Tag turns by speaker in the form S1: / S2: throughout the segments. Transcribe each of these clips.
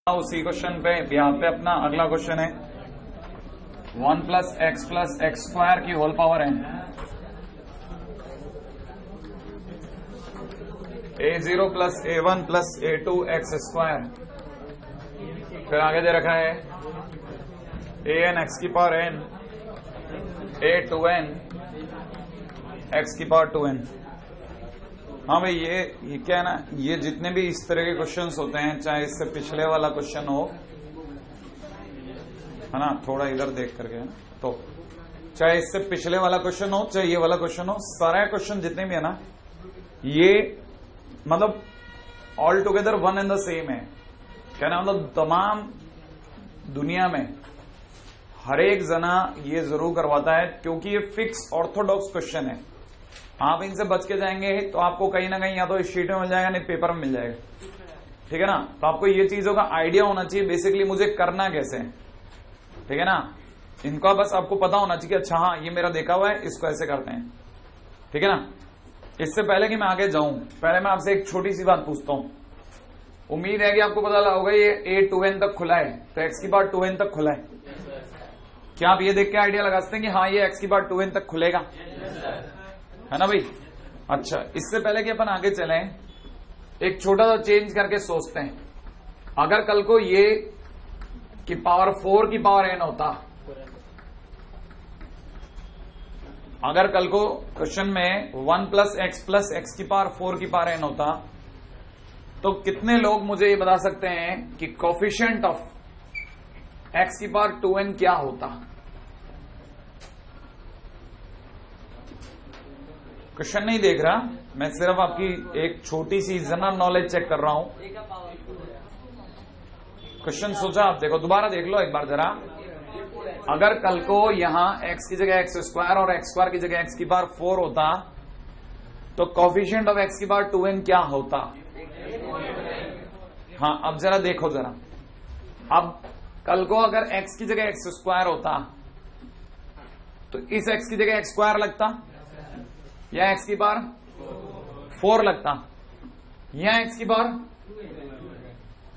S1: उसी क्वेश्चन पे यहाँ पे अपना अगला क्वेश्चन है 1 + x स्क्वायर की होल पावर है a0 + a1 + a2 x square. फिर आगे दे रखा है an x की पावर n a2n x की पावर 2n। हाँ भाई ये क्या है ना, ये जितने भी इस तरह के क्वेश्चंस होते हैं, चाहे इससे पिछले वाला क्वेश्चन हो, है ना, थोड़ा इधर देख करके है ना, तो चाहे इससे पिछले वाला क्वेश्चन हो चाहे ये वाला क्वेश्चन हो, सारे क्वेश्चन जितने भी है ना, ये मतलब all together one and the same है। कहना मतलब तमाम दुनिया में हर एक जना ये जरूर करवाता है, क्योंकि ये फिक्स ऑर्थोडॉक्स क्वेश्चन है। आप इनसे बच के जाएंगे तो आपको कहीं ना कहीं या तो इस शीट में मिल जाएगा, नहीं पेपर में मिल जाएगा, ठीक है ना। तो आपको ये चीजों का आइडिया होना चाहिए बेसिकली मुझे करना कैसे है, ठीक है ना। इनका बस आपको पता होना चाहिए कि अच्छा हाँ ये मेरा देखा हुआ है, इसको ऐसे करते हैं, ठीक है ना। इससे पहले कि मैं आगे जाऊं, पहले मैं आपसे एक छोटी सी बात पूछता हूं। उम्मीद है कि आपको पता लगा होगा ये a2n तक खुला है, तो x की पावर 2n तक खुला है। क्या आप ये देख के आइडिया लगा सकते हैं कि हाँ ये x की पावर 2n तक खुलेगा, है ना भाई। अच्छा, इससे पहले कि अपन आगे चलें, एक छोटा सा चेंज करके सोचते हैं। अगर कल को ये कि पावर 4 की पावर n होता, अगर कल को क्वेश्चन में 1 + x की पावर 4 की पावर n होता, तो कितने लोग मुझे ये बता सकते हैं कि कोफिशिएंट ऑफ x की पावर 2n क्या होता। क्वेश्चन नहीं देख रहा मैं, सिर्फ आपकी एक छोटी सी जनरल नॉलेज चेक कर रहा हूं। क्वेश्चन सोचा आप, देखो दोबारा देख लो एक बार जरा। अगर कल को यहां x की जगह x स्क्वायर और x स्क्वायर की जगह x की पावर 4 होता, तो कोफिशिएंट ऑफ x की पावर 2n क्या होता। हाँ अब जरा देखो जरा, अब कल को अगर x की जगह x स्क्वायर होता, तो इस x की जगह x स्क्वायर लगता, या x की पावर 4 लगता, या x की पावर,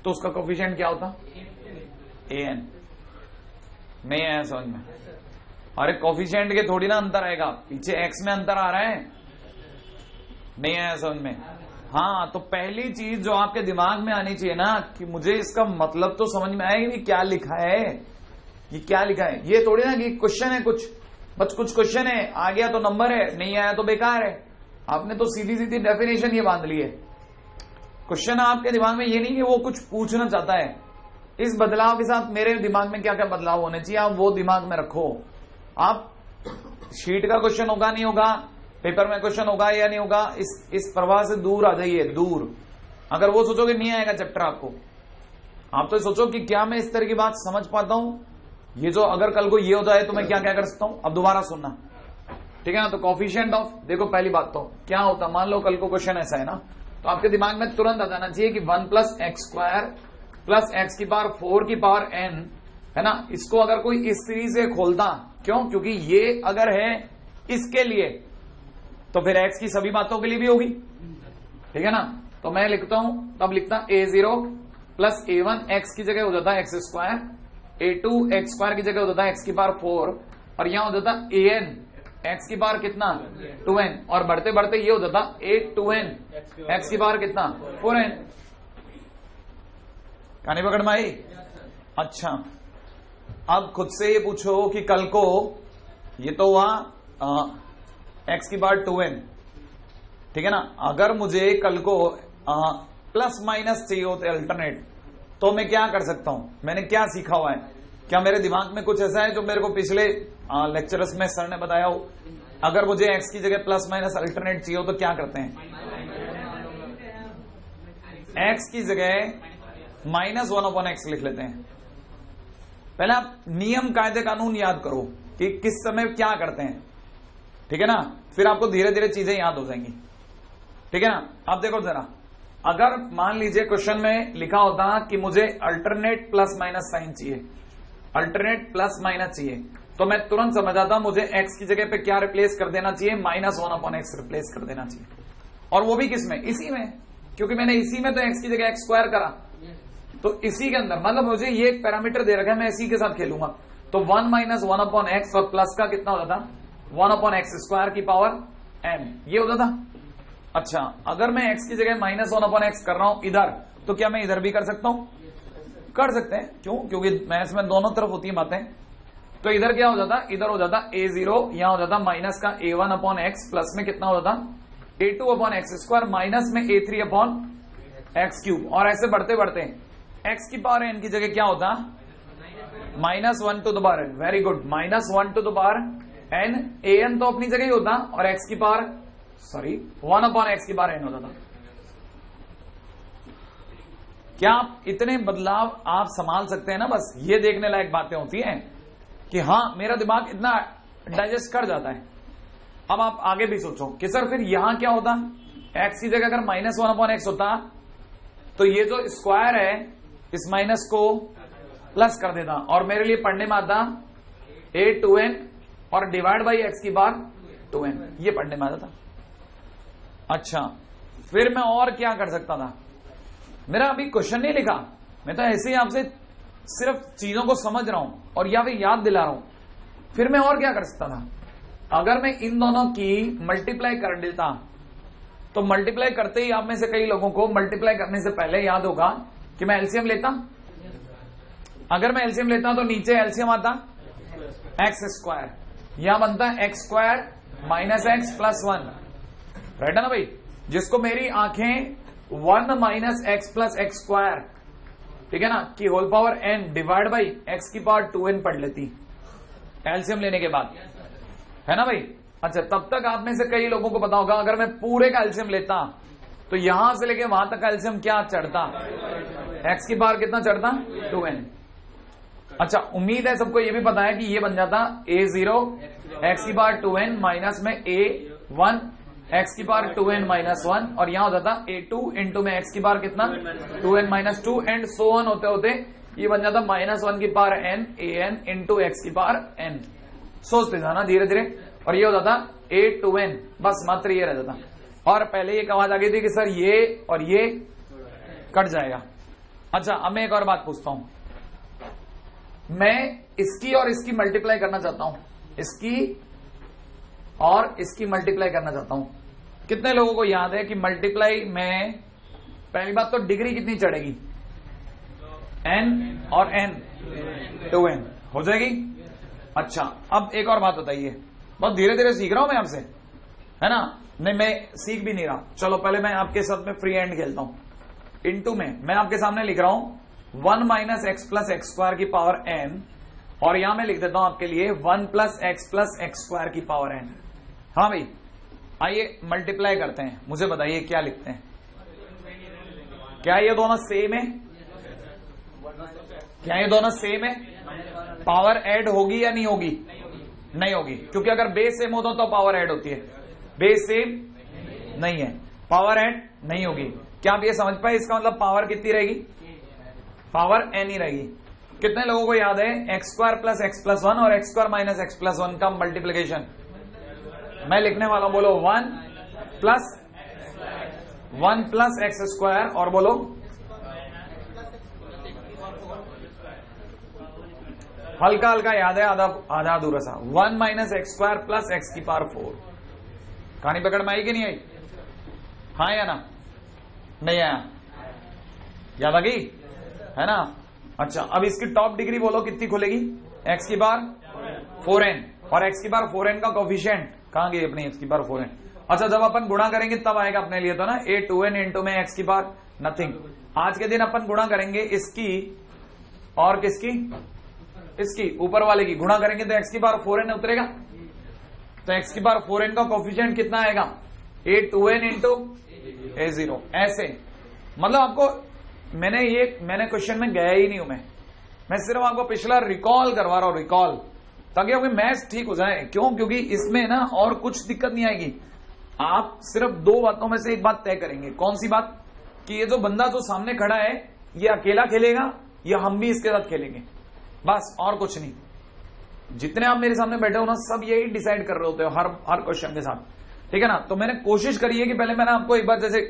S1: तो उसका कोफिशिएंट क्या होता an। नहीं आया समझ में? अरे कोफिशिएंट के थोड़ी ना अंतर आएगा, पीछे x में अंतर आ रहा है, नहीं आया समझ में? हाँ, तो पहली चीज जो आपके दिमाग में आनी चाहिए ना, कि मुझे इसका मतलब तो समझ में आएगा कि क्या लिखा है, ये क्या लिखा है। ये थोड़ी ना कि क्वेश्चन है कुछ, बस कुछ क्वेश्चन है, आ गया तो नंबर है, नहीं आया तो बेकार है। आपने तो सीधी सीधी डेफिनेशन ये बांध ली है। क्वेश्चन आपके दिमाग में ये नहीं कि वो कुछ पूछना चाहता है, इस बदलाव के साथ मेरे दिमाग में क्या क्या बदलाव होने चाहिए आप वो दिमाग में रखो। आप शीट का क्वेश्चन होगा नहीं होगा, पेपर में क्वेश्चन होगा या नहीं होगा, इस प्रवाह से दूर आ जाइए, दूर। अगर वो सोचोगे नहीं आएगा चैप्टर आपको, आप तो सोचो कि क्या मैं इस तरह की बात समझ पाता हूं, ये जो अगर कल को ये हो जाए तो मैं क्या क्या कर सकता हूं। अब दोबारा सुनना, ठीक है ना। तो कोफिशिएंट ऑफ, देखो पहली बात तो क्या होता, मान लो कल को क्वेश्चन ऐसा है ना, तो आपके दिमाग में तुरंत आ जाना चाहिए कि 1 + x स्क्वायर + x की पावर 4 की पावर n, है ना। इसको अगर कोई इस सीरीज से खोलता, क्यों, क्योंकि ये अगर है इसके लिए, तो फिर x की सभी बातों के लिए भी होगी, ठीक है ना। तो मैं लिखता हूं, तब लिखता a0 + a1 x की जगह हो जाता है x square, a2 x square की जगह हो जाता है x की पावर 4, और यहां हो जाता an x की पावर कितना 2n, और बढ़ते बढ़ते ये हो जाता a2n x की पावर कितना 4n। कहानी पकड़ में आई? अच्छा, अब खुद से ये पूछो कि कल को ये तो हुआ x की पावर 2n, ठीक है ना। अगर मुझे कल को प्लस माइनस चाहिए होते अल्टरनेट, तो मैं क्या कर सकता हूं, मैंने क्या सीखा हुआ है, क्या मेरे दिमाग में कुछ ऐसा है जो मेरे को पिछले लेक्चरस में सर ने बताया हो। अगर मुझे x की जगह प्लस माइनस अल्टरनेट चाहिए हो तो क्या करते हैं, x की जगह -1/x लिख लेते हैं। पहले आप नियम कायदे कानून याद करो कि किस समय क्या करते हैं, ठीक है ना, फिर आपको धीरे धीरे चीजें याद हो जाएंगी, ठीक है ना। आप देखो जरा, अगर मान लीजिए क्वेश्चन में लिखा होता कि मुझे अल्टरनेट प्लस माइनस साइन चाहिए, अल्टरनेट प्लस माइनस चाहिए, तो मैं तुरंत समझ आता मुझे x की जगह पे क्या रिप्लेस कर देना चाहिए, -1/x रिप्लेस कर देना चाहिए। और वो भी किस में, इसी में, क्योंकि मैंने इसी में तो x की जगह x स्क्वायर करा, तो इसी के अंदर मतलब मुझे ये एक पैरामीटर दे रखा है, मैं इसी के साथ खेलूंगा। तो 1 माइनस 1 अपॉन एक्स और प्लस का कितना होता था 1 अपॉन एक्स स्क्वायर की पावर n, ये होता था। अच्छा, अगर मैं x की जगह माइनस 1 अपॉन एक्स कर रहा हूं इधर, तो क्या मैं इधर भी कर सकता हूं? कर सकते हैं। क्यों? क्योंकि मैथ्स में दोनों तरफ होती है बातें। तो इधर क्या हो जाता, इधर हो जाता a0, यहां हो जाता माइनस का a1 अपॉन एक्स, प्लस में कितना हो जाता a2 upon x square, minus में a3 अपॉन एक्स क्यूब। और ऐसे बढ़ते बढ़ते x की पावर n की जगह क्या होता minus 1 to the power n। Very good, minus 1 to the power n। an तो अपनी जगह ही होता और x की पावर 1 अपॉन एक्स की पावर n होता था। क्या आप इतने बदलाव आप संभाल सकते हैं ना? बस ये देखने लायक बातें होती हैं कि हाँ मेरा दिमाग इतना डाइजेस्ट कर जाता है। अब आप आगे भी सोचो कि सर फिर यहां क्या होता, x की जगह अगर माइनस 1 अपॉन एक्स होता तो ये जो स्क्वायर है इस माइनस को प्लस कर देता और मेरे लिए पढ़ने में आता a2n और डिवाइड बाई एक्स की बार 2n, ये पढ़ने में आता था। अच्छा, फिर मैं और क्या कर सकता था? मेरा अभी क्वेश्चन नहीं लिखा, मैं तो ऐसे ही आपसे सिर्फ चीजों को समझ रहा हूं और या फिर याद दिला रहा हूं। फिर मैं और क्या कर सकता था? अगर मैं इन दोनों की मल्टीप्लाई कर देता तो मल्टीप्लाई करते ही आप में से कई लोगों को मल्टीप्लाई करने से पहले याद होगा कि मैं एलसीएम लेता। अगर मैं एलसीएम लेता तो नीचे एलसीएम आता एक्स स्क्वायर, यहां बनता है x square minus x plus 1, right है ना भाई? जिसको मेरी आंखें 1 minus x plus x square, ठीक है ना, की whole power n divide by x की पावर 2n पढ़ लेती एलसीएम लेने के बाद, है ना भाई? अच्छा, तब तक आप में से कई लोगों को पता होगा अगर मैं पूरे का एलसीएम लेता तो यहां से लेके वहां तक का एलसीएम क्या चढ़ता, एक्स की पावर कितना चढ़ता 2n। अच्छा, उम्मीद है सबको ये भी पता है कि ये बन जाता a0 एक्स की पावर 2n माइनस में a1 एक्स की पावर 2n माइनस 1 और यहां हो जाता a2 इंटू में एक्स की पावर कितना 2n minus 2 and so on होते होते ये बन जाता माइनस 1 की power n an into x की पावर n। सोचते जाना धीरे धीरे और ये हो जाता a2n, बस मात्र ये रह जाता। और पहले ये आवाज आ गई थी कि सर ये और ये कट जाएगा। अच्छा, अब मैं एक और बात पूछता हूं, मैं इसकी और इसकी मल्टीप्लाई करना चाहता हूं, इसकी और इसकी मल्टीप्लाई करना चाहता हूं। कितने लोगों को याद है कि मल्टीप्लाई में पहली बात तो डिग्री कितनी चढ़ेगी, n और n 2n हो जाएगी। अच्छा, अब एक और बात बताइए, बहुत धीरे धीरे सीख रहा हूं मैं आपसे, है ना? नहीं, मैं सीख भी नहीं रहा। चलो पहले मैं आपके साथ में फ्री हैंड खेलता हूं। इनटू में मैं आपके सामने लिख रहा हूं 1 minus x plus x square की पावर n और यहां मैं लिख देता हूं आपके लिए 1 प्लस एक्स स्क्वायर की पावर n। हाँ भाई, आइए मल्टीप्लाई करते हैं, मुझे बताइए क्या लिखते हैं। क्या ये दोनों सेम है? क्या ये दोनों सेम है? पावर ऐड होगी या नहीं होगी? नहीं होगी, क्योंकि अगर बेस सेम होता तो पावर ऐड होती है। बेस सेम नहीं है, पावर ऐड नहीं होगी। क्या आप ये समझ पाए? इसका मतलब पावर कितनी रहेगी? पावर n ही रहेगी। कितने लोगों को याद है x square plus x plus 1 और x square minus x plus 1 का मल्टीप्लीकेशन? मैं लिखने वाला हूं, बोलो 1 प्लस एक्स स्क्वायर और बोलो हल्का हल्का याद है, आधा आधा अधूरा सा 1 minus x square plus x की पावर 4। कहानी पकड़ में आई कि नहीं आई? हाँ या ना? नहीं आया? याद आ गई, है ना? अच्छा, अब इसकी टॉप डिग्री बोलो कितनी खुलेगी? एक्स की बार 4n और एक्स की बार 4n का कोफिशिएंट कहां गई अपनी एक्स की बार 4n। अच्छा, जब अपन गुणा करेंगे तब आएगा अपने लिए तो ना a2n इंटू में एक्स की बार नथिंग। आज के दिन अपन गुणा करेंगे इसकी और किसकी? इसकी ऊपर वाले की गुणा करेंगे तो एक्स की बार 4n उतरेगा। तो एक्स की बार 4n का कोफिशिएंट कितना आएगा? a2n into a0। ऐसे मतलब आपको मैंने क्वेश्चन में गया ही नहीं हूं, मैं सिर्फ आपको पिछला रिकॉल करवा रहा हूं, रिकॉल, ताकि आपकी मैथ्स ठीक हो जाए। क्यों? क्योंकि इसमें ना और कुछ दिक्कत नहीं आएगी। आप सिर्फ दो बातों में से एक बात तय करेंगे। कौन सी बात? कि ये जो बंदा जो सामने खड़ा है ये अकेला खेलेगा या हम भी इसके साथ खेलेंगे, बस और कुछ नहीं। जितने आप मेरे सामने बैठे हो ना सब यही डिसाइड कर रहे होते हो हर क्वेश्चन के साथ, ठीक है ना? तो मैंने कोशिश करी है कि पहले मैंने आपको एक बार जैसे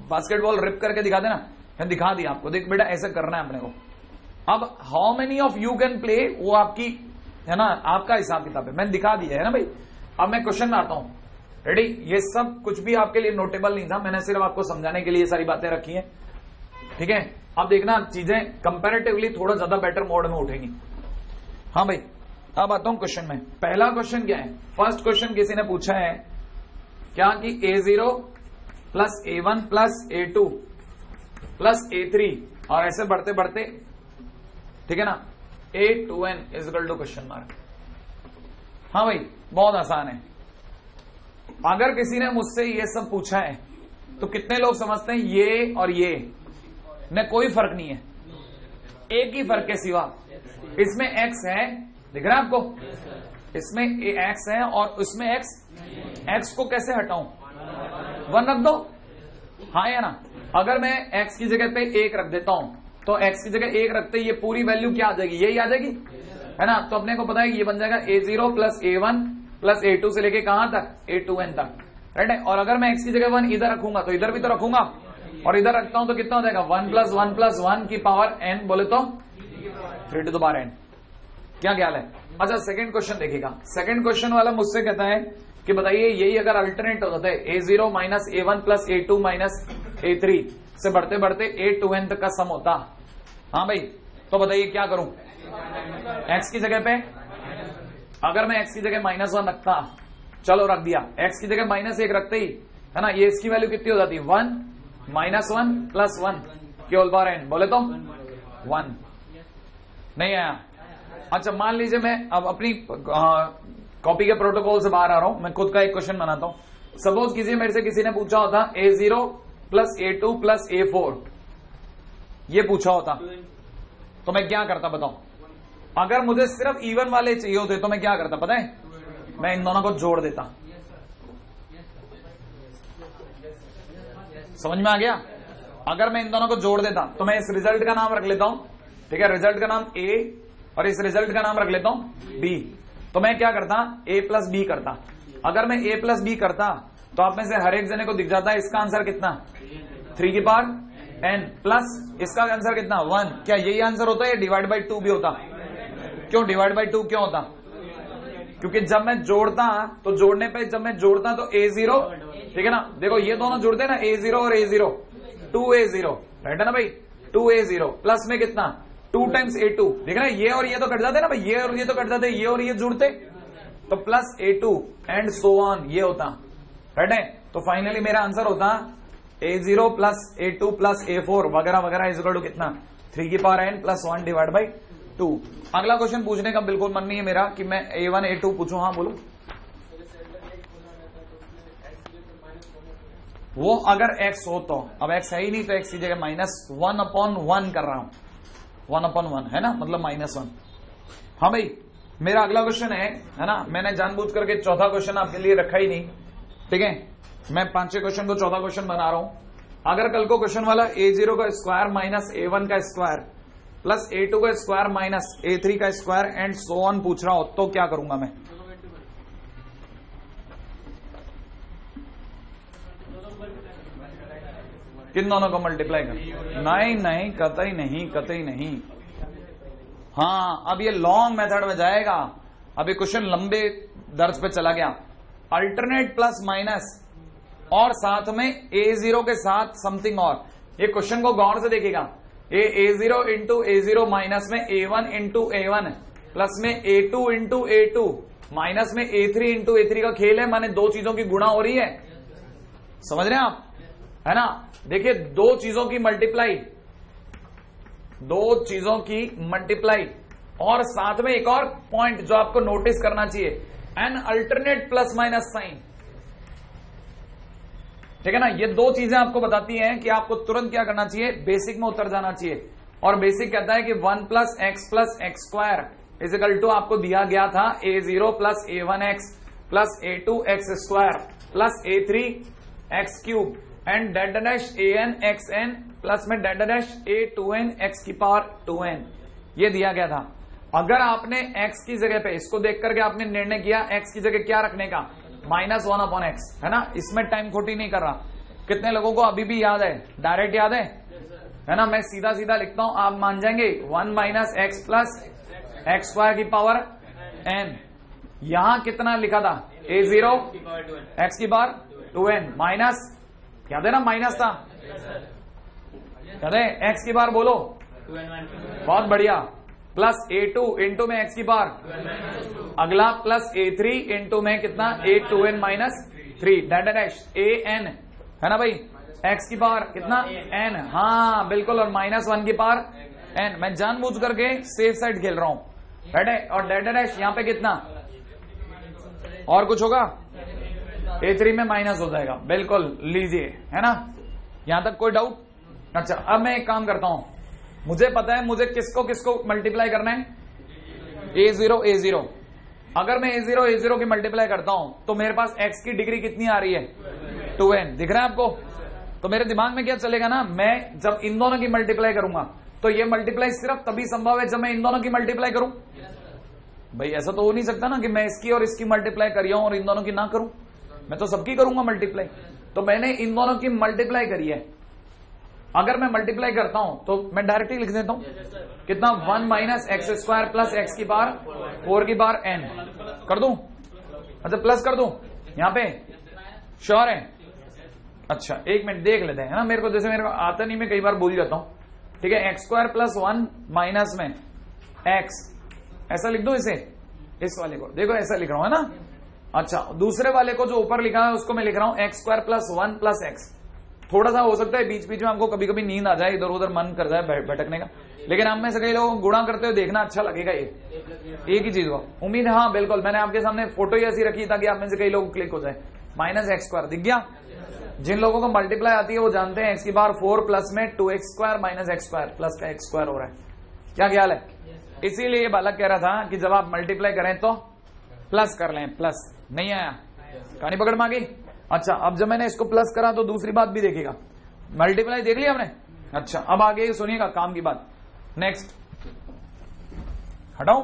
S1: बास्केटबॉल रिप करके दिखा देना, मैंने दिखा दिया आपको, देख बेटा ऐसे करना है अपने को। अब how many of you can play, वो आपकी है ना, आपका हिसाब किताब है, मैंने दिखा दिया है ना भाई। अब मैं क्वेश्चन में आता हूं, रेडी। ये सब कुछ भी आपके लिए नोटेबल नहीं था, मैंने सिर्फ आपको समझाने के लिए सारी बातें रखी हैं, ठीक है। अब देखना चीजें कंपैरेटिवली थोड़ा ज्यादा बेटर मोड में उठेंगी। हाँ भाई, अब आता हूं क्वेश्चन में। पहला क्वेश्चन क्या है, फर्स्ट क्वेश्चन किसी ने पूछा है क्या कि A0 plus A1 plus A2 plus A3 और ऐसे बढ़ते बढ़ते, ठीक है ना, A2n is equal to question mark. हाँ भाई, बहुत आसान है। अगर किसी ने मुझसे ये सब पूछा है तो कितने लोग समझते हैं ये और ये में कोई फर्क नहीं है, एक ही फर्क के सिवा इसमें x है, दिख रहा है आपको, इसमें x है और उसमें x को कैसे हटाऊं, 1 रख दो, हाँ या ना। अगर मैं x की जगह पे 1 रख देता हूं तो x की जगह 1 रखते ये पूरी वैल्यू क्या आ जाएगी, यही आ जाएगी, है ना। तो अपने को पता है कि ये बन जाएगा A0 plus A1 plus A2 से लेके कहां तक, A2n तक, राइट है। और अगर मैं x की जगह 1 इधर रखूंगा तो इधर भी तो रखूंगा, और इधर रखता हूं तो कितना हो जाएगा, 1 प्लस 1 प्लस 1 की पावर n, बोले तो 3 टू द पावर n। क्या ख्याल है। अच्छा, सेकंड क्वेश्चन देखिएगा। सेकंड क्वेश्चन वाला मुझसे कहता है कि बताइए यही अगर अल्टरनेट हो जाता है A0 minus A1 plus A2 minus A3 से बढ़ते बढ़ते A2n तक का सम होता, हाँ भाई, तो बताइए क्या करूं। x की जगह पे अगर मैं x की जगह -1 रखता, चलो रख दिया, x की जगह -1 रखते ही, है ना, ये इसकी वैल्यू कितनी हो जाती, 1 -1 प्लस 1 की होल पावर n, बोले तो 1। नहीं आया। अच्छा, मान लीजिए मैं अब अपनी कॉपी के प्रोटोकॉल से बाहर आ रहा हूं, मैं खुद का एक क्वेश्चन बनाता हूं। सपोज कीजिए मेरे से किसी ने पूछा होता A0 plus A2 plus A4, ये पूछा होता तो मैं क्या करता बताओ। अगर मुझे सिर्फ इवन वाले चाहिए होते तो मैं क्या करता पता है, मैं इन दोनों को जोड़ देता। समझ में आ गया। अगर मैं इन दोनों को जोड़ देता तो मैं इस रिजल्ट का नाम रख लेता हूं, ठीक है, रिजल्ट का नाम A और इस रिजल्ट का नाम रख लेता हूं B। तो मैं क्या करता, A प्लस B करता। अगर मैं A प्लस B करता तो आप में से हर एक जने को दिख जाता है इसका आंसर कितना, 3 की पावर n प्लस इसका आंसर कितना, 1। क्या यही आंसर होता है, डिवाइड बाई 2 भी होता। क्यों डिवाइड बाई 2 क्यों होता, क्योंकि जब मैं जोड़ता तो जोड़ने पे जब मैं जोड़ता तो A0, ठीक है ना, देखो ये दोनों जुड़ते हैं ना, A0 और A0, 2A0, राइट है ना भाई, 2A0 प्लस में कितना, 2 टाइम्स A2, देख रहे हैं, ये और ये तो कट जाते ना भाई, ये और ये तो कट जाते, ये और ये जुड़ते तो plus A2 and so on ये होता, राइट है। तो फाइनली मेरा आंसर होता A0 plus A2 plus A4 वगैरह वगैरह इज इक्वल टू कितना, 3 की power n plus 1 divide by 2। अगला क्वेश्चन पूछने का बिल्कुल मन नहीं है मेरा कि मैं A1 A2 पूछूं, हाँ बोलो। वो अगर x हो तो, अब x है ही नहीं तो x की जगह -1/1 कर रहा हूं, 1/1 है ना, मतलब -1। हाँ भाई, मेरा अगला क्वेश्चन है ना, मैंने जानबूझ करके चौथा क्वेश्चन आपके लिए रखा ही नहीं, ठीक है, मैं 5 क्वेश्चन को चौथा क्वेश्चन बना रहा हूं। अगर कल को क्वेश्चन वाला A0 का स्क्वायर माइनस A1 का स्क्वायर प्लस A2 का स्क्वायर माइनस A3 का स्क्वायर एंड सो ऑन पूछ रहा हो तो क्या करूंगा मैं। किन दोनों को मल्टीप्लाई कर, नहीं नहीं, कतई नहीं, कतई नहीं। हाँ, अब ये लॉन्ग मेथड में जाएगा, अभी क्वेश्चन लंबे दर्ज पे चला गया। अल्टरनेट प्लस माइनस और साथ में A0 के साथ समथिंग और, ये क्वेश्चन को गौर से देखिएगा, ये A0 इंटू A0 माइनस में A1 इंटू A1 प्लस में A2 इंटू A2 माइनस में A3 इंटू A3 का खेल है, माने दो चीजों की गुणा हो रही है, समझ रहे हैं आप, है ना। देखिए दो चीजों की मल्टीप्लाई, दो चीजों की मल्टीप्लाई और साथ में एक और पॉइंट जो आपको नोटिस करना चाहिए, an alternate plus minus sign, ठीक है ना। ये दो चीजें आपको बताती हैं कि आपको तुरंत क्या करना चाहिए, बेसिक में उतर जाना चाहिए। और बेसिक कहता है कि 1 plus x square is equal to आपको दिया गया था A0 plus A1x plus A2x square plus A3 x cube and dead dash AN XN plus में डेड डैश A2N x की पावर 2n, ये दिया गया था। अगर आपने x की जगह पे इसको देख करके आपने निर्णय किया x की जगह क्या रखने का, -1/x, है ना, इसमें टाइम खोटी नहीं कर रहा। कितने लोगों को अभी भी याद है, डायरेक्ट याद है, है ना, मैं सीधा सीधा लिखता हूं, आप मान जाएंगे 1 minus x plus x square की पावर n। यहां कितना लिखा था, a0 एक्स की पावर 2n माइनस, क्या देना माइनस था, क्या दे एक्स की पावर बोलो, बहुत बढ़िया, प्लस a2 इंटू में एक्स की पावर, अगला प्लस a3 इंटू में कितना a2n माइनस 3 डैश an, है ना भाई, x की पावर कितना n, हाँ बिल्कुल, और -1 की पावर n। मैं जानबूझ करके सेफ साइड खेल रहा हूं, राइट है, और डैश यहां पे कितना, और कुछ होगा, a3 में माइनस हो जाएगा, बिल्कुल लीजिए, है ना, यहां तक कोई डाउट। अच्छा अब मैं एक काम करता हूं, मुझे पता है मुझे किसको किसको मल्टीप्लाई करना है, a0 अगर मैं a0 की मल्टीप्लाई करता हूं तो मेरे पास x की डिग्री कितनी आ रही है, 2n, दिख रहा है आपको। तो मेरे दिमाग में क्या चलेगा ना, मैं जब इन दोनों की मल्टीप्लाई करूंगा तो ये मल्टीप्लाई सिर्फ तभी संभव है जब मैं इन दोनों की मल्टीप्लाई करूं। भाई ऐसा तो हो नहीं सकता ना कि मैं इसकी और इसकी मल्टीप्लाई करी हूं और इन दोनों की ना करूं, मैं तो सबकी करूंगा मल्टीप्लाई। तो मैंने इन दोनों की मल्टीप्लाई करी है, अगर मैं मल्टीप्लाई करता हूं तो मैं डायरेक्टली लिख देता हूं, कितना 1 minus x square plus x की पावर 4 की पावर n कर दूं, अच्छा प्लस कर दूं यहां पे, श्योर है। अच्छा एक मिनट देख लेते हैं, है ना, मेरे को जैसे मेरे को आता नहीं, मैं कई बार भूल जाता हूं, ठीक है, एक्स स्क्वायर प्लस 1 माइनस में एक्स, ऐसा लिख दो इसे, इस वाले को देखो ऐसा लिख रहा हूं, है ना। अच्छा दूसरे वाले को जो ऊपर लिखा है उसको मैं लिख रहा हूं x square plus 1 plus x. थोड़ा सा हो सकता है बीच बीच में आपको कभी कभी नींद आ जाए, इधर उधर मन कर जाए भटकने का, लेकिन आप में से कई लोग गुणा करते हुए देखना अच्छा लगेगा, ये एक ही चीज को उम्मीद है, हाँ बिल्कुल, मैंने आपके सामने फोटो ही ऐसी रखी ताकि आप में से कई लोग क्लिक हो जाए। माइनस एक्स स्क्वायर दिख गया, जिन लोगों को मल्टीप्लाई आती है वो जानते हैं एक्स की पावर 4 प्लस में 2x square minus x square plus का एक्स स्क्वायर हो रहा है, क्या ख्याल है। इसीलिए बालक कह रहा था कि जब आप मल्टीप्लाई करें तो प्लस कर लें, प्लस नहीं आया, कहानी पकड़ में आ गई। अच्छा अब जब मैंने इसको प्लस करा तो दूसरी बात भी देखिएगा, मल्टीप्लाई देख लिया हमने। अच्छा अब आगे सुनिएगा काम की बात, नेक्स्ट हटाऊं,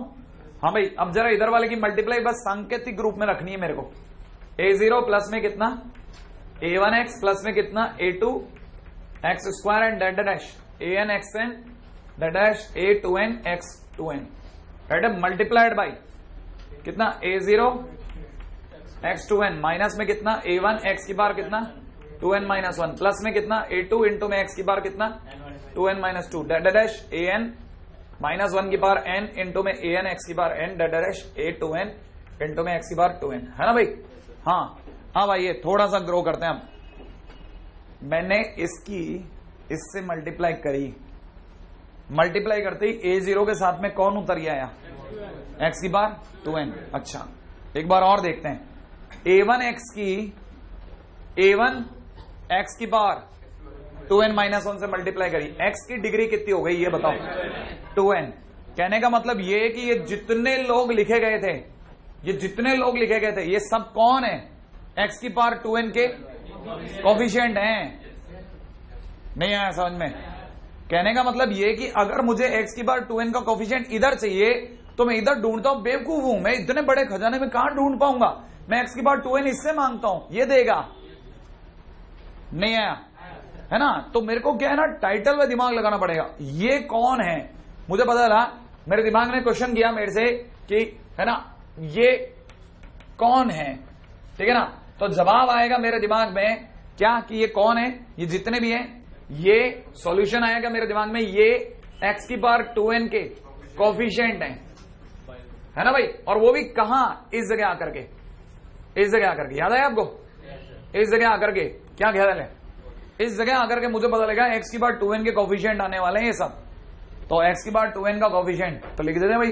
S1: हाँ भाई अब जरा इधर वाले की मल्टीप्लाई बस सांकेतिक रूप में रखनी है मेरे को, a0 प्लस में कितना a1x प्लस में कितना a2 x square and dash an xn dash a2n x2n, right है, मल्टीप्लाइड बाई कितना a0 x2n माइनस में कितना a1 x की बार कितना 2n माइनस 1 प्लस में कितना a2 इंटू में x की बार कितना 2n minus 2 dash an minus 1 की बार n इंटू में an x की बार n डैश a2n इंटू में x की बार 2n, है ना भाई। हाँ अब आइए थोड़ा सा ग्रो करते हैं। अब मैंने इसकी इससे मल्टीप्लाई करी, मल्टीप्लाई करते ही a0 के साथ में कौन उतर गया आया, x की बार 2n। अच्छा एक बार और देखते हैं, a1x की a1 x की पावर 2n माइनस 1 से मल्टीप्लाई करी, x की डिग्री कितनी हो गई ये बताओ, 2n। कहने का मतलब ये कि ये जितने लोग लिखे गए थे, ये जितने लोग लिखे गए थे ये सब कौन है, x की पावर 2n के कोफिशिएंट हैं। नहीं आया समझ में, कहने का मतलब ये कि अगर मुझे x की पावर 2n का कोफिशिएंट इधर चाहिए तो मैं इधर ढूंढता हूं, बेवकूफ हूं मैं, इतने बड़े खजाने में कहां ढूंढ पाऊंगा, मैं x की पावर 2n इससे मांगता हूं, ये देगा। नहीं आया, है ना, तो मेरे को क्या है ना टाइटल में दिमाग लगाना पड़ेगा, ये कौन है, मुझे पता चला, मेरे दिमाग ने क्वेश्चन किया मेरे से कि है ना ये कौन है, ठीक है ना, तो जवाब आएगा मेरे दिमाग में क्या कि ये कौन है, ये जितने भी हैं, ये सॉल्यूशन आएगा मेरे दिमाग में, ये x की पावर 2n के कोफिशिएंट हैं, है ना भाई, और वो भी कहां, इस जगह आकर के, इस जगह आकर के, याद है आपको, इस जगह आकर के, क्या ख्याल है, इस जगह आकर के मुझे पता लगा x की पावर 2n के कोफिशिएंट आने वाले हैं ये सब, तो x की पावर 2n का कोफिशिएंट तो लिख देते हैं भाई,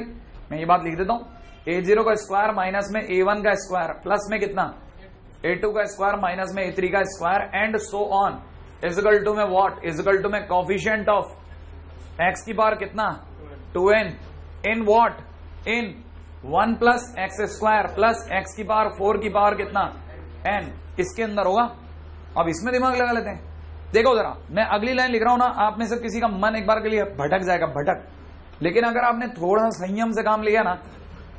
S1: मैं ये बात लिख देता हूं, a0 का स्क्वायर माइनस में a1 का स्क्वायर प्लस में कितना a2 का स्क्वायर माइनस में a3 का square and so on is equal to में व्हाट, इजिकल टू में कोफिशिएंट ऑफ x की पावर कितना 2n in what, in 1 plus x square plus x की पावर 4 की पावर कितना n, इसके अंदर होगा। अब इसमें दिमाग लगा लेते हैं, देखो जरा मैं अगली लाइन लिख रहा हूं ना, आप में से किसी का मन एक बार के लिए भटक जाएगा, भटक, लेकिन अगर आपने थोड़ा संयम से काम लिया ना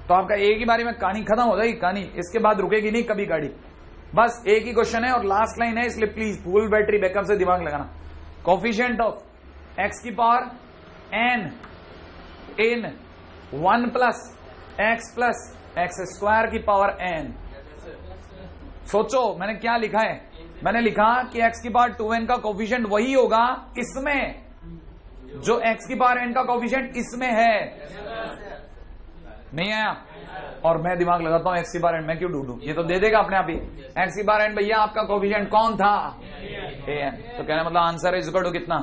S1: तो आपका एक ही बारी में कहानी खत्म हो जाएगी, कहानी इसके बाद रुकेगी नहीं कभी गाड़ी, बस एक ही क्वेश्चन है और लास्ट लाइन है, इसलिए प्लीज फुल बैटरी बैकअप से दिमाग लगाना। कोफिशिएंट ऑफ एक्स की पावर n इन 1 प्लस एक्स स्क्वायर की पावर n। सोचो मैंने क्या लिखा है, मैंने लिखा कि x की पावर 2n का कोफिशिएंट वही होगा इसमें जो x की पावर n का कोफिशिएंट इसमें है। नहीं आया? और मैं दिमाग लगाता हूं x की पावर n, मैं क्यों ढूंढूं, ये तो दे देगा अपने आप ही। x की पावर n भैया आपका कोफिशिएंट कौन था? an। तो कहने मतलब आंसर इज इक्वल टू कितना?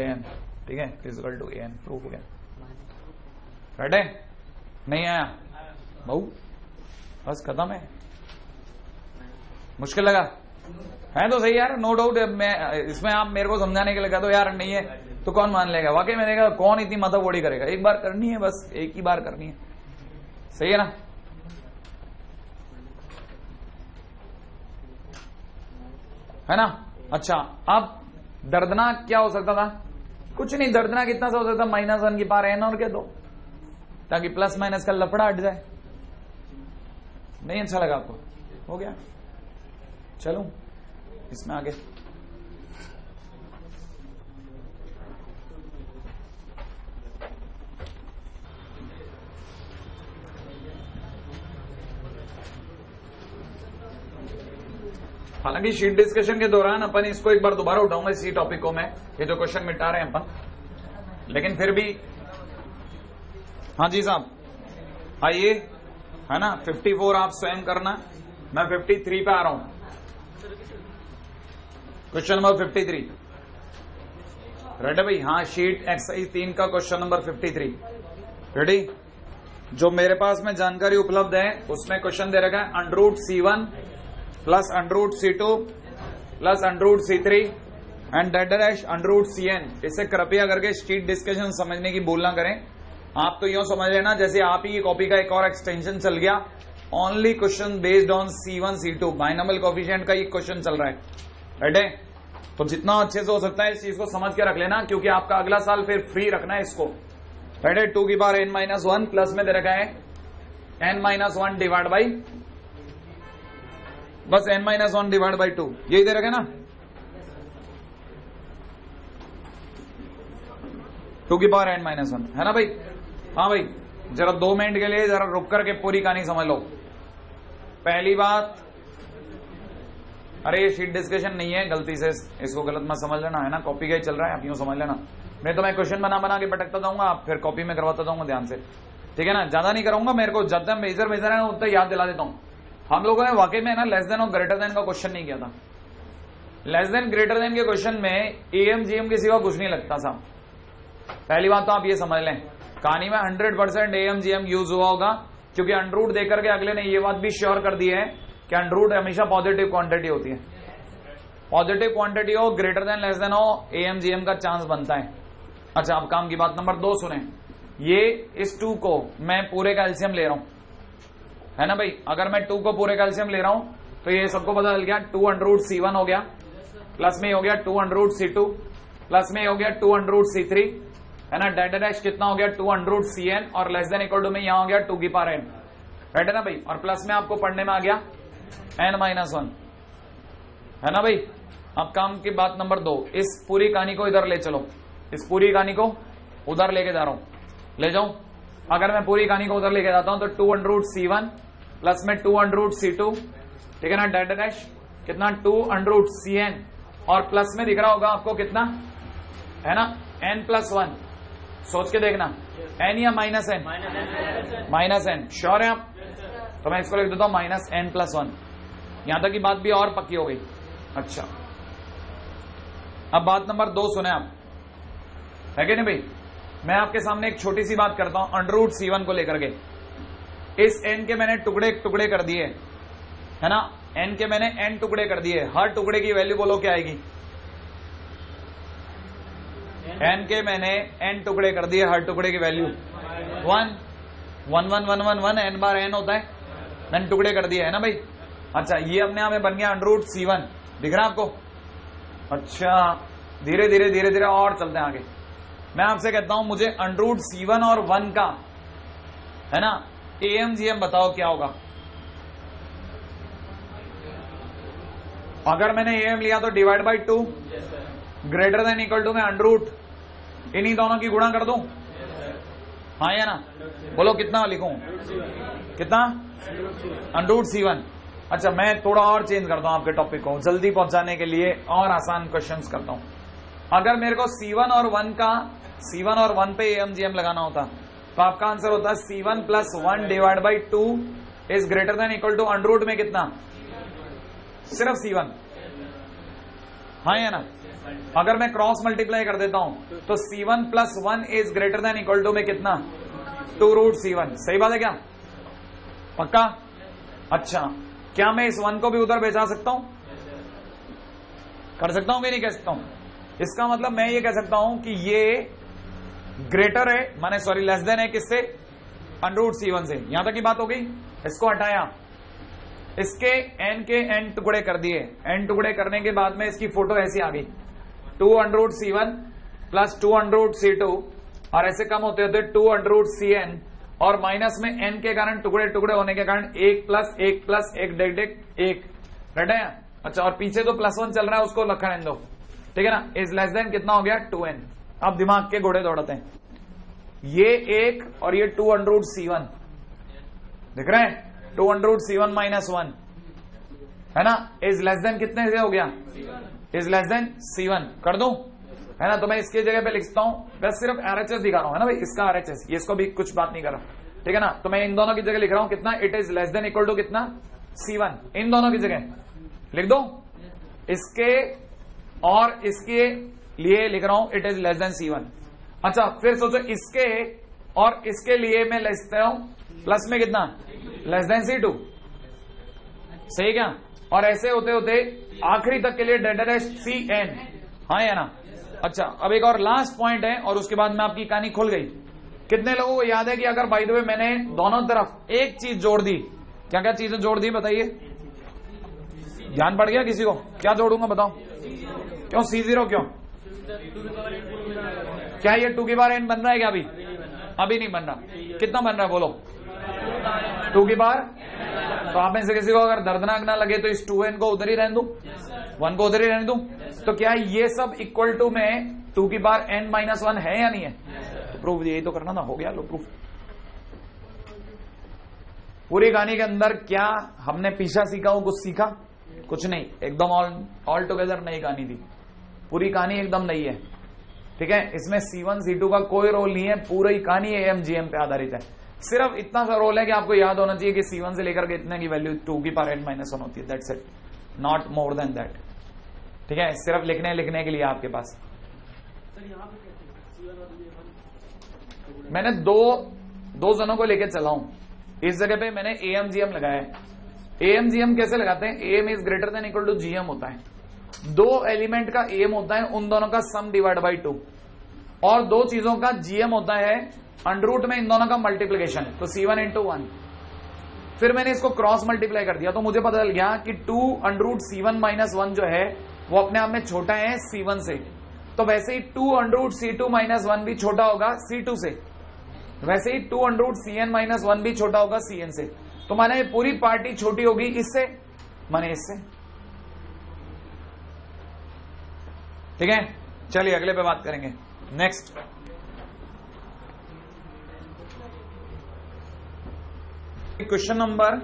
S1: an। ठीक है, is equal to an। Proof हो गया। राइट है? नहीं आया बहु? बस खत्म है। मुश्किल लगा है तो सही यार, नो डाउट। मैं इसमें आप मेरे को समझाने के लिए कह दो यार नहीं है तो कौन मान लेगा? वाकई मैंने कहा कौन इतनी माथाफोड़ी करेगा, एक बार करनी है बस, एक ही बार करनी है। सही है ना? है ना? अच्छा, अब दर्दनाक क्या हो सकता था? कुछ नहीं, दर्दनाक इतना सा हो सकता -1 की पावर n और क्या दो, ताकि प्लस माइनस का लफड़ा हट जाए। नहीं अच्छा लगा आपको? हो गया, चलो इसमें आगे। हालांकि शीट डिस्कशन के दौरान अपन इसको एक बार दोबारा उठाऊंगा इसी टॉपिक को, मैं ये जो क्वेश्चन मिटा रहे हैं अपन, लेकिन फिर भी हाँ जी साहब आइए, है ना? 54 आप स्वयं करना, मैं 53 पे आ रहा हूं। क्वेश्चन नंबर 53 रेडी भाई? हाँ, शीट एक्सरसाइज 3 का क्वेश्चन नंबर 53 रेडी? जो मेरे पास में जानकारी उपलब्ध है उसमें क्वेश्चन दे रखा है √C1 plus √C2 plus √C3 and dash √CN। इसे कृपया करके शीट डिस्कशन समझने की भूल ना करें। आप तो यूं समझ लेना जैसे आप ही की कॉपी का एक और एक्सटेंशन चल गया, only question based on C1 C2 binomial coefficient का ये क्वेश्चन चल रहा है। राइट है? तो जितना अच्छे से हो सकता है इस चीज को समझ के रख लेना, क्योंकि आपका अगला साल फिर फ्री रखना है इसको। राइट है? 2 की पावर n-1 प्लस में दे रखा है n-1 divide by bus n-1 divide by 2, यही दे रखा है ना? 2 की पावर n-1 है ना भाई? हाँ भाई, जरा 2 मिनट के लिए जरा रुक करके पूरी कहानी समझ लो। पहली बात, अरे ये शीट डिस्कशन नहीं है, गलती से इसको गलत मत समझ लेना, है ना? कॉपी का ही चल रहा है, आप यूं समझ लेना। मैं क्वेश्चन बना के भटकता जाऊंगा, आप फिर कॉपी में करवाता जाऊंगा ध्यान से, ठीक है ना? ज्यादा नहीं करूंगा, मेरे को जब तक मेजर है ना उतना याद दिला देता हूं। हम लोगों ने वाकई में ना लेस देन और ग्रेटर देन का क्वेश्चन नहीं किया था। लेस देन ग्रेटर देन के क्वेश्चन में एम जीएम के सिवा कुछ नहीं लगता साहब। पहली बात तो आप ये समझ लें, कहानी में 100% एम जीएम यूज हुआ होगा, क्योंकि अंडरूट देकर के अगले ने ये बात भी श्योर कर दी है कि अंडरूट हमेशा पॉजिटिव क्वांटिटी होती है। पॉजिटिव क्वांटिटी हो, ग्रेटर देन लेस देन हो, एम जीएम का चांस बनता है। अच्छा, अब काम की बात नंबर 2 सुने। ये इस 2 को मैं पूरे का एलसीएम ले रहा हूं, है ना भाई? अगर मैं 2 को पूरे का एलसीएम ले रहा हूं तो ये सबको पता चल गया, 2√C1 हो गया, प्लस में हो गया 2√C2, प्लस में हो गया 2√C3, है ना? डैश कितना हो गया 2√CN, और लेस देन इक्वल टू में यहां हो गया 2 की पावर n। राइट है ना भाई? और प्लस में आपको पढ़ने में आ गया n-1, है ना भाई? अब काम की बात नंबर 2, इस पूरी कहानी को इधर ले चलो, इस पूरी कहानी को उधर लेके जा रहा हूं, ले जाऊं। अगर मैं पूरी कहानी को उधर लेके जाता हूं तो 2√C1 प्लस में 2√C2, ठीक है ना? डैश कितना 2√CN, और प्लस में दिख रहा होगा आपको कितना, है ना? n+1। सोच के देखना, n या -n? -n। श्योर है आप? तो मैं इसको लिख देता हूं -n+1। यहां तक की बात भी और पक्की हो गई। अच्छा, अब बात नंबर 2 सुने आप, है कि नहीं भाई? मैं आपके सामने एक छोटी सी बात करता हूं √C1 को लेकर के। इस n के मैंने टुकड़े कर दिए, है ना? n के मैंने n टुकड़े कर दिए, हर टुकड़े की वैल्यू बोलो क्या आएगी? n के मैंने n टुकड़े कर दिए, हर टुकड़े की वैल्यू 1 1 1 1 1 1 n बार n होता है, n टुकड़े कर दिए, है ना भाई? अच्छा, ये अपने आप में बन गया √C1, दिख रहा है आपको? अच्छा, धीरे धीरे और चलते हैं आगे। मैं आपसे कहता हूं मुझे √C1 और 1 का, है ना, AMGM बताओ क्या होगा? अगर मैंने AM लिया तो divide by 2, greater than equal to में √ इन्हीं दोनों की गुणा कर दूं, हाँ या ना? बोलो कितना लिखूं, कितना? √C1। अच्छा मैं थोड़ा और चेंज करता हूं आपके टॉपिक को जल्दी पहुंचाने के लिए, और आसान क्वेश्चंस करता हूं। अगर मेरे को C1 और 1 पे AMGM लगाना होता तो आपका आंसर होता C1 + 1 / 2 is greater than equal to √ में कितना? सिर्फ C1, हाँ या ना? अगर मैं क्रॉस मल्टीप्लाई कर देता हूं तो C1 + 1 is greater than equal to में कितना? 2√C1। सही बात है क्या? पक्का? अच्छा क्या मैं इस 1 को भी उधर भेजा सकता हूं? कर सकता हूं कि नहीं कह सकता हूं? इसका मतलब मैं ये कह सकता हूं कि ये ग्रेटर है, माने सॉरी लेस देन है किससे? √C1 से। यहां तक की बात हो गई। इसको हटाया, इसके n के n टुकड़े कर दिए, n टुकड़े करने के बाद में इसकी फोटो ऐसी आ गई 2√C1 + 2√C2 और ऐसे कम होते होते 2√CN और माइनस में n के कारण टुकड़े टुकड़े होने के कारण 1 + 1 + 1 1 रेड है। अच्छा और पीछे तो +1 चल रहा है उसको लखा रहने दो, ठीक है ना? इज लेस देन कितना हो गया? 2n। अब दिमाग के घोड़े दौड़ते हैं, ये 1 और ये 2√C1 दिख रहे हैं? 2√C1 - 1 है ना? इज लेस देन कितने से हो गया? इज लेस देन C1 कर दूं, है ना? तो मैं इसकी जगह पे लिखता हूं, बस सिर्फ RHS दिखा रहा हूं, है ना भाई? इसका RHS, ये इसको भी कुछ बात नहीं कर रहा, ठीक है ना? तो मैं इन दोनों की जगह लिख रहा हूं कितना? It is less than equal to कितना? C1। इन दोनों की जगह लिख दो, इसके और इसके लिए लिख रहा हूं it is less then C1। अच्छा फिर सोचो इसके और इसके लिए मैं लिखता हूं प्लस में कितना? Less than C2। सही क्या? और ऐसे होते होते आखिरी तक के लिए CN, हाँ या ना? अच्छा अब एक और लास्ट पॉइंट है और उसके बाद में आपकी कहानी खुल गई। कितने लोगों को याद है कि अगर बाय द वे मैंने दोनों तरफ एक चीज जोड़ दी, क्या क्या चीजें जोड़ दी बताइए? ध्यान पड़ गया किसी को? क्या जोड़ूंगा बताओ? क्यों C0 क्यों? क्या ये 2 की बार n बन रहा है क्या? अभी नहीं बन रहा। कितना बन रहा है बोलो? 2 की बार। तो आप में से किसी को अगर दर्दनाक ना लगे तो इस 2n को उधर ही रहने दूं, 1 को उधर ही रहने दूं। तो क्या ये सब इक्वल टू में 2 की बार n - 1 है या नहीं है? तो प्रूफ यही तो करना था, हो गया लो प्रूफ। पूरी कहानी के अंदर क्या हमने पीछा सीखा हो? कुछ सीखा? कुछ नहीं, एकदम ऑल टुगेदर नई कहानी थी। पूरी कहानी एकदम नई है, ठीक है? इसमें C1 C2 का कोई रोल नहीं है, पूरी कहानी AMGM पे आधारित है। सिर्फ इतना सा रोल है कि आपको याद होना चाहिए कि C1 से लेकर के इतने की वैल्यू 2 की पावर n - 1 होती है, that's it, not more than that, ठीक है? सिर्फ लिखने के लिए आपके पास। मैंने दो जनों को लेकर चला हूं, इस जगह पे मैंने AMGM लगाया है। AMGM कैसे लगाते हैं? AM is greater than equal to GM होता है। 2 एलिमेंट का AM होता है, उन दोनों का सम / 2, और 2 चीजों का GM होता है √ में इन दोनों का मल्टीप्लीकेशन, तो C1 × 1। फिर मैंने इसको क्रॉस मल्टीप्लाई कर दिया तो मुझे पता चल गया कि 2 √ C1 - 1 जो है वो अपने आप में छोटा है C1 से, तो वैसे ही 2 √ C2 - 1 भी छोटा होगा C2 से, वैसे ही 2 √ CN - 1 भी छोटा होगा CN से। तो माने पूरी पार्टी छोटी होगी इससे, माने इससे, ठीक है? चलिए अगले पे बात करेंगे। Next question number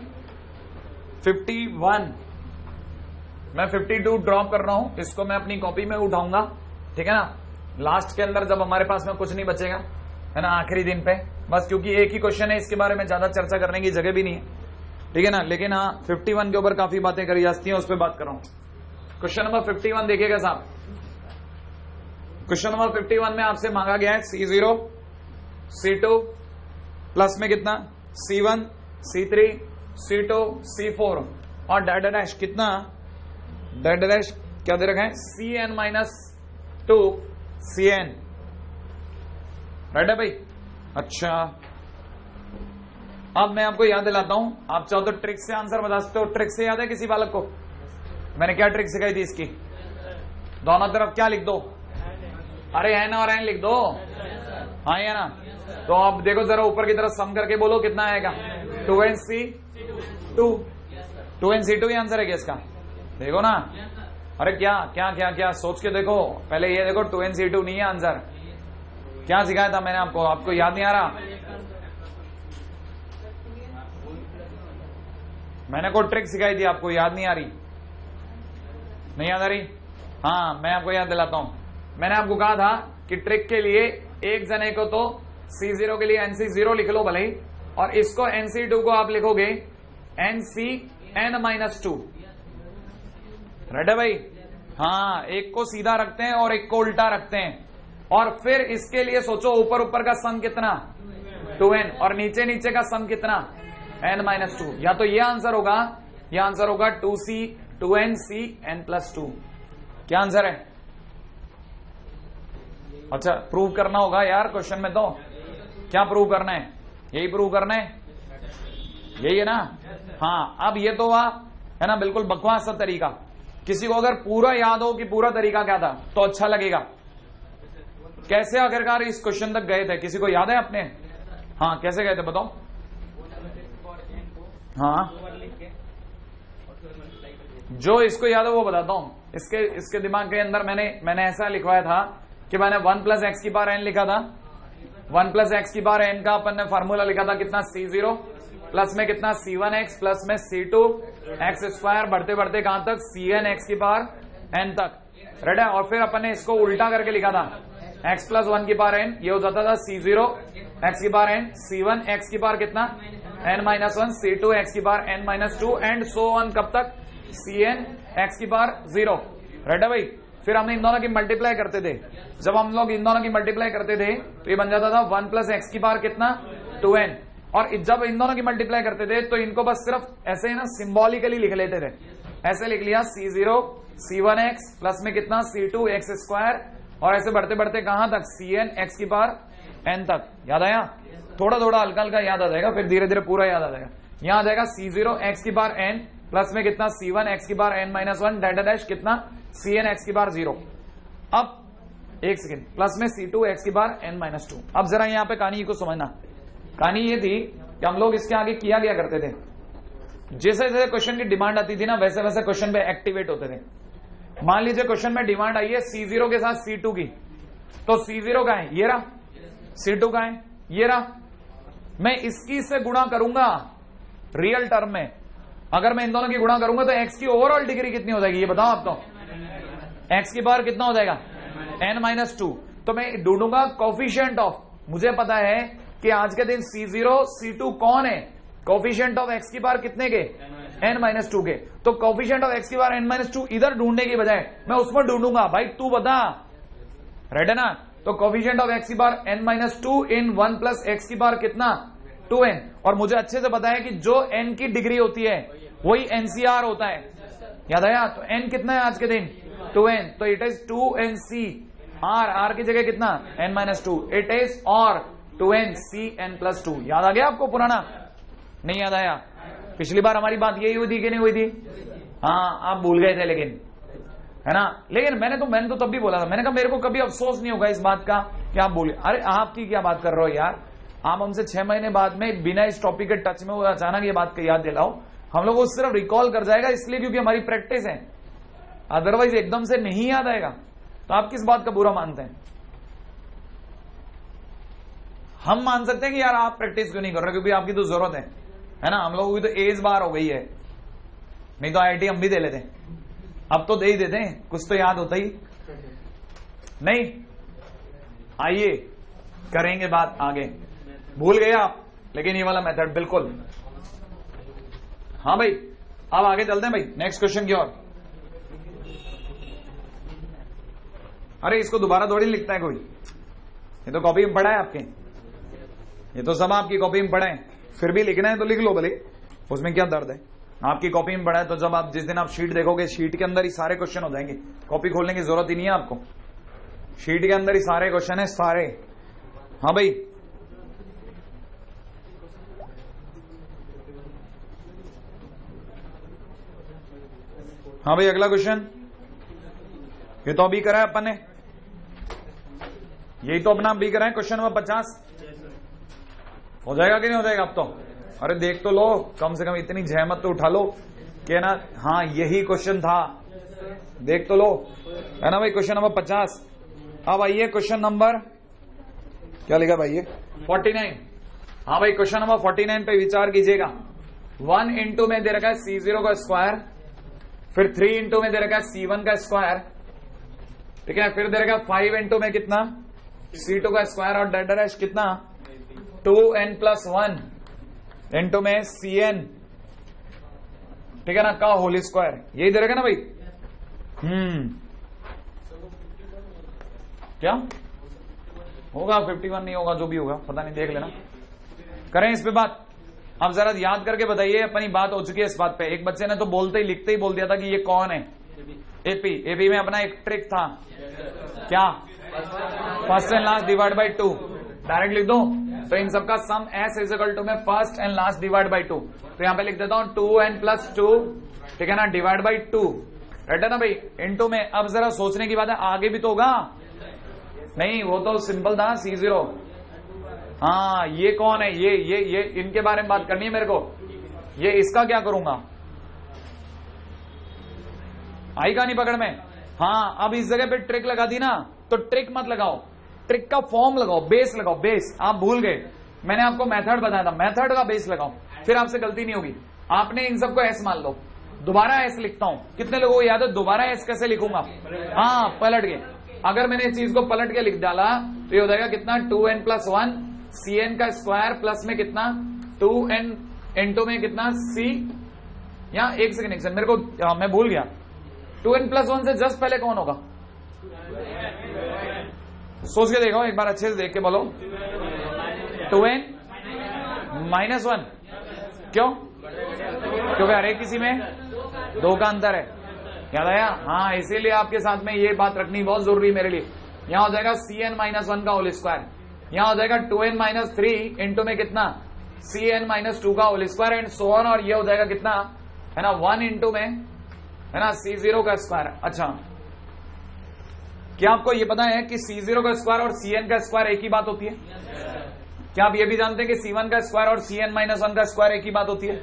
S1: 51। मैं 52 ड्रॉप कर रहा हूं, इसको मैं अपनी कॉपी में उठाऊंगा, ठीक है ना? लास्ट के अंदर जब हमारे पास में कुछ नहीं बचेगा, है ना, आखिरी दिन पे, बस क्योंकि एक ही क्वेश्चन है, इसके बारे में ज्यादा चर्चा करने की जगह भी नहीं है, ठीक है ना? लेकिन हाँ 51 के ऊपर काफी बातें करी जाती हैं, उस पर बात कर रहा हूं। क्वेश्चन नंबर 51 देखिएगा साहब। क्वेश्चन नंबर 51 में आपसे मांगा गया है C0 C2 प्लस में कितना? C1 C3 C2 C4 और डैश कितना? डैश क्या दे रखा है? CN - 2 CN, राइट है भाई? अच्छा अब मैं आपको याद दिलाता हूं, आप चाहो तो ट्रिक से आंसर बता सकते हो। ट्रिक से याद है किसी बालक को? मैंने क्या ट्रिक सिखाई थी इसकी? दोनों तरफ क्या लिख दो? अरे है ना, और है लिख दो, हाँ या ना? तो आप देखो जरा ऊपर की तरफ सम करके बोलो कितना आएगा? 2NC2, 2NC2 ही आंसर है क्या इसका? देखो ना, अरे क्या क्या क्या क्या सोच के देखो, पहले ये देखो 2NC2 नहीं है आंसर, क्या सिखाया था मैंने आपको? आपको याद नहीं आ रहा? मैंने कोई ट्रिक सिखाई थी आपको, याद नहीं आ रही? नहीं याद आ रही? हाँ, मैं आपको याद दिलाता हूं। मैंने आपको कहा था कि ट्रिक के लिए एक जने को तो C0 के लिए NC0 लिख लो भले ही, और इसको NC2 को आप लिखोगे NCN-2। रेड है भाई? हाँ, एक को सीधा रखते हैं और एक को उल्टा रखते हैं, और फिर इसके लिए सोचो ऊपर ऊपर का सम कितना 2n, और नीचे नीचे का सम कितना n-2। या तो ये आंसर होगा, ये आंसर होगा 2c 2nc n+2। क्या आंसर है? अच्छा, प्रूव करना होगा यार क्वेश्चन में। तो क्या प्रूव करना है? यही प्रूव करना है, यही है ना? हाँ, अब ये तो हुआ है ना बिल्कुल बकवास सा तरीका। किसी को अगर पूरा याद हो कि पूरा तरीका क्या था तो अच्छा लगेगा। कैसे आखिरकार इस क्वेश्चन तक गए थे, किसी को याद है अपने? हाँ, कैसे गए थे बताओ? हाँ, जो इसको याद है वो बताता हूं। इसके दिमाग के अंदर मैंने ऐसा लिखवाया था कि मैंने 1 + x⁴n लिखा था। 1 + x⁴n का अपन ने फार्मूला लिखा था कितना, C0 प्लस में कितना C1x प्लस में C2x², बढ़ते बढ़ते कहां तक Cn(x⁴n) तक। रेड है? और फिर अपन ने इसको उल्टा करके लिखा था x + 1⁴n, ये हो जाता था C0 x⁴n, C1 x⁴ कितना n-1, C2 x⁴n-2 and so on, कब तक Cn x⁴0। रेड है भाई? फिर हमने इन दोनों की मल्टीप्लाई करते थे। जब हम लोग इन दोनों की मल्टीप्लाई करते थे तो ये बन जाता था 1 + x⁴ कितना 2n, और जब इन दोनों की मल्टीप्लाई करते थे तो इनको बस सिर्फ ऐसे ही ना सिंबॉलिकली लिख लेते थे। ऐसे लिख लिया C0 C1x प्लस में कितना C2 x², और ऐसे बढ़ते बढ़ते कहां तक Cn x⁴n तक। याद आया? थोड़ा थोड़ा हल्का हल्का याद आ जाएगा, फिर धीरे धीरे पूरा याद आ जाएगा। यहां आ जाएगा C0 x⁴n प्लस में कितना C1 x⁴n-1 डैश कितना Cn x⁴0। अब एक सेकेंड, प्लस में C2 x⁴n-2। अब जरा यहां पे कहानी को समझना। कहानी ये थी कि हम लोग इसके आगे किया गया करते थे, जैसे जैसे क्वेश्चन की डिमांड आती थी ना वैसे वैसे क्वेश्चन पे एक्टिवेट होते थे। मान लीजिए क्वेश्चन में डिमांड आई है C0 के साथ C2 की, तो C0 का है ये रहा, C2 का है ये रहा। मैं इसकी से गुणा करूंगा रियल टर्म में। अगर मैं इन दोनों की गुणा करूंगा तो x की ओवरऑल डिग्री कितनी हो जाएगी ये बताओ आप? तो x⁴ कितना हो जाएगा n-2। तो मैं ढूंढूंगा कोफिशिएंट ऑफ, मुझे पता है कि आज के दिन C0 C2 कौन है, कोफिशिएंट ऑफ x⁴ कितने के n-2 के। तो कोफिशिएंट ऑफ x⁴ n-2 इधर ढूंढने की बजाय मैं उसमें ढूंढूंगा। भाई तू बता, रेड है ना? तो coefficient of x⁴ n-2 in 1 + x⁴ कितना 2n, और मुझे अच्छे से पता है कि जो n की डिग्री होती है वही NCR होता है। याद आया? तो n कितना है आज के दिन 2n, तो इट इज 2nc r की जगह कितना n-2, इट इज और 2nCn+2। याद आ गया आपको पुराना? नहीं याद आया? पिछली बार हमारी बात यही हुई थी कि नहीं हुई थी? हाँ, आप भूल गए थे लेकिन, है ना? लेकिन मैंने तो तब भी बोला था, मैंने कहा मेरे को कभी अफसोस नहीं होगा इस बात का कि आप भूले। अरे आपकी क्या बात कर रहे हो यार? आप हमसे 6 महीने बाद में बिना इस टॉपिक के टच में अचानक ये बात याद दिलाओ, हम लोग वो सिर्फ रिकॉल कर जाएगा इसलिए क्योंकि हमारी प्रैक्टिस है, अदरवाइज एकदम से नहीं याद आएगा। तो आप किस बात का बुरा मानते हैं? हम मान सकते हैं कि यार आप प्रैक्टिस क्यों नहीं कर रहे, क्योंकि आपकी तो जरूरत है ना? हम लोगों की तो एज बार हो गई है, नहीं तो IIT हम भी दे लेते, अब तो दे ही देते हैं, कुछ तो याद होता ही नहीं। आइए करेंगे बात आगे। भूल गए आप लेकिन ये वाला मेथड बिल्कुल। हाँ भाई, अब आगे चलते हैं भाई नेक्स्ट क्वेश्चन की ओर। अरे इसको दोबारा थोड़ी लिखता है कोई, ये तो कॉपी में पढ़ा है आपके, ये तो सब आपकी कॉपी में पढ़ा है। फिर भी लिखना है तो लिख लो भले, उसमें क्या दर्द है? आपकी कॉपी में पढ़ा है तो जब आप जिस दिन आप शीट देखोगे शीट के अंदर ही सारे क्वेश्चन हो जाएंगे, कॉपी खोलने की जरूरत ही नहीं है आपको, शीट के अंदर ही सारे क्वेश्चन है सारे। हाँ भाई, हाँ भाई अगला क्वेश्चन, ये तो अभी करा है अपन ने, यही तो अपना अभी करा है। क्वेश्चन नंबर 50 हो जाएगा कि नहीं हो जाएगा अब तो? अरे देख तो लो, कम से कम इतनी जहमत तो उठा लो कि ना हाँ यही क्वेश्चन था, देख तो लो, है ना भाई? Question number 50। अब आइए क्वेश्चन नंबर क्या लिखा भाई ये 49। हाँ भाई क्वेश्चन नंबर 49 पे विचार कीजिएगा। 1 इंटू में दे रखा है C0 का स्क्वायर, फिर 3 इंटू में दे रखा है C1 का स्क्वायर, ठीक है, फिर दे रखा है 5 इंटू में कितना C2 का स्क्वायर और डेड डैश कितना 2n+1 इंटू में Cn, ठीक है ना, का होल स्क्वायर, यही दे रखा ना भाई। क्या होगा 51 नहीं होगा, जो भी होगा पता नहीं, देख लेना। करें इस पे बात। अब जरा याद करके बताइए, अपनी बात हो चुकी है इस बात पे। एक बच्चे ने तो बोलते ही लिखते ही बोल दिया था कि ये कौन है, एपी। एपी में अपना एक ट्रिक था, क्या, first and last divide by 2, direct लिख दो। तो इन सबका सम s इज इक्वल टू में first and last divide by 2, तो यहां पे लिख देता हूं 2n+2, ठीक है ना, डिवाइड बाई 2, राइट है ना भाई, इनटू में। अब जरा सोचने की बात है, आगे भी तो होगा, नहीं वो तो सिंपल था C0। हाँ ये कौन है, ये इनके बारे में बात करनी है मेरे को। ये इसका क्या करूंगा, आई कहानी पकड़ में। हाँ अब इस जगह पे ट्रिक लगा दी ना, तो ट्रिक मत लगाओ, ट्रिक का फॉर्म लगाओ, बेस लगाओ, बेस। आप भूल गए, मैंने आपको मेथड बताया था, मेथड का बेस लगाओ, फिर आपसे गलती नहीं होगी। आपने इन सबको एस मान लो, दोबारा एस लिखता हूं, कितने लोगों को याद है दोबारा एस कैसे लिखूंगा, हाँ पलट के। अगर मैंने इस चीज को पलट के लिख डाला तो ये हो जाएगा कितना 2n+1 Cn का स्क्वायर प्लस में कितना 2n इंटू में कितना C, यहाँ एक सेकंड मेरे को मैं भूल गया, 2n+1 से जस्ट पहले कौन होगा, सोच के देखो एक बार, अच्छे से देख के बोलो। 2n-1, क्यों, क्योंकि हर एक किसी में 2 का अंतर है, याद आया। हाँ इसीलिए आपके साथ में ये बात रखनी बहुत जरूरी है मेरे लिए। यहां हो जाएगा Cn-1 का होल स्क्वायर, यहां हो जाएगा 2n-3 इंटू में कितना Cn-2 का whole square and so on, और ये हो जाएगा कितना है ना 1 इंटू में है ना C0 का स्क्वायर। अच्छा क्या आपको ये पता है कि C0 का स्क्वायर और Cn का स्क्वायर एक ही बात होती है? क्या आप ये भी जानते हैं कि C1 का स्क्वायर और Cn-1 का स्क्वायर एक ही बात होती है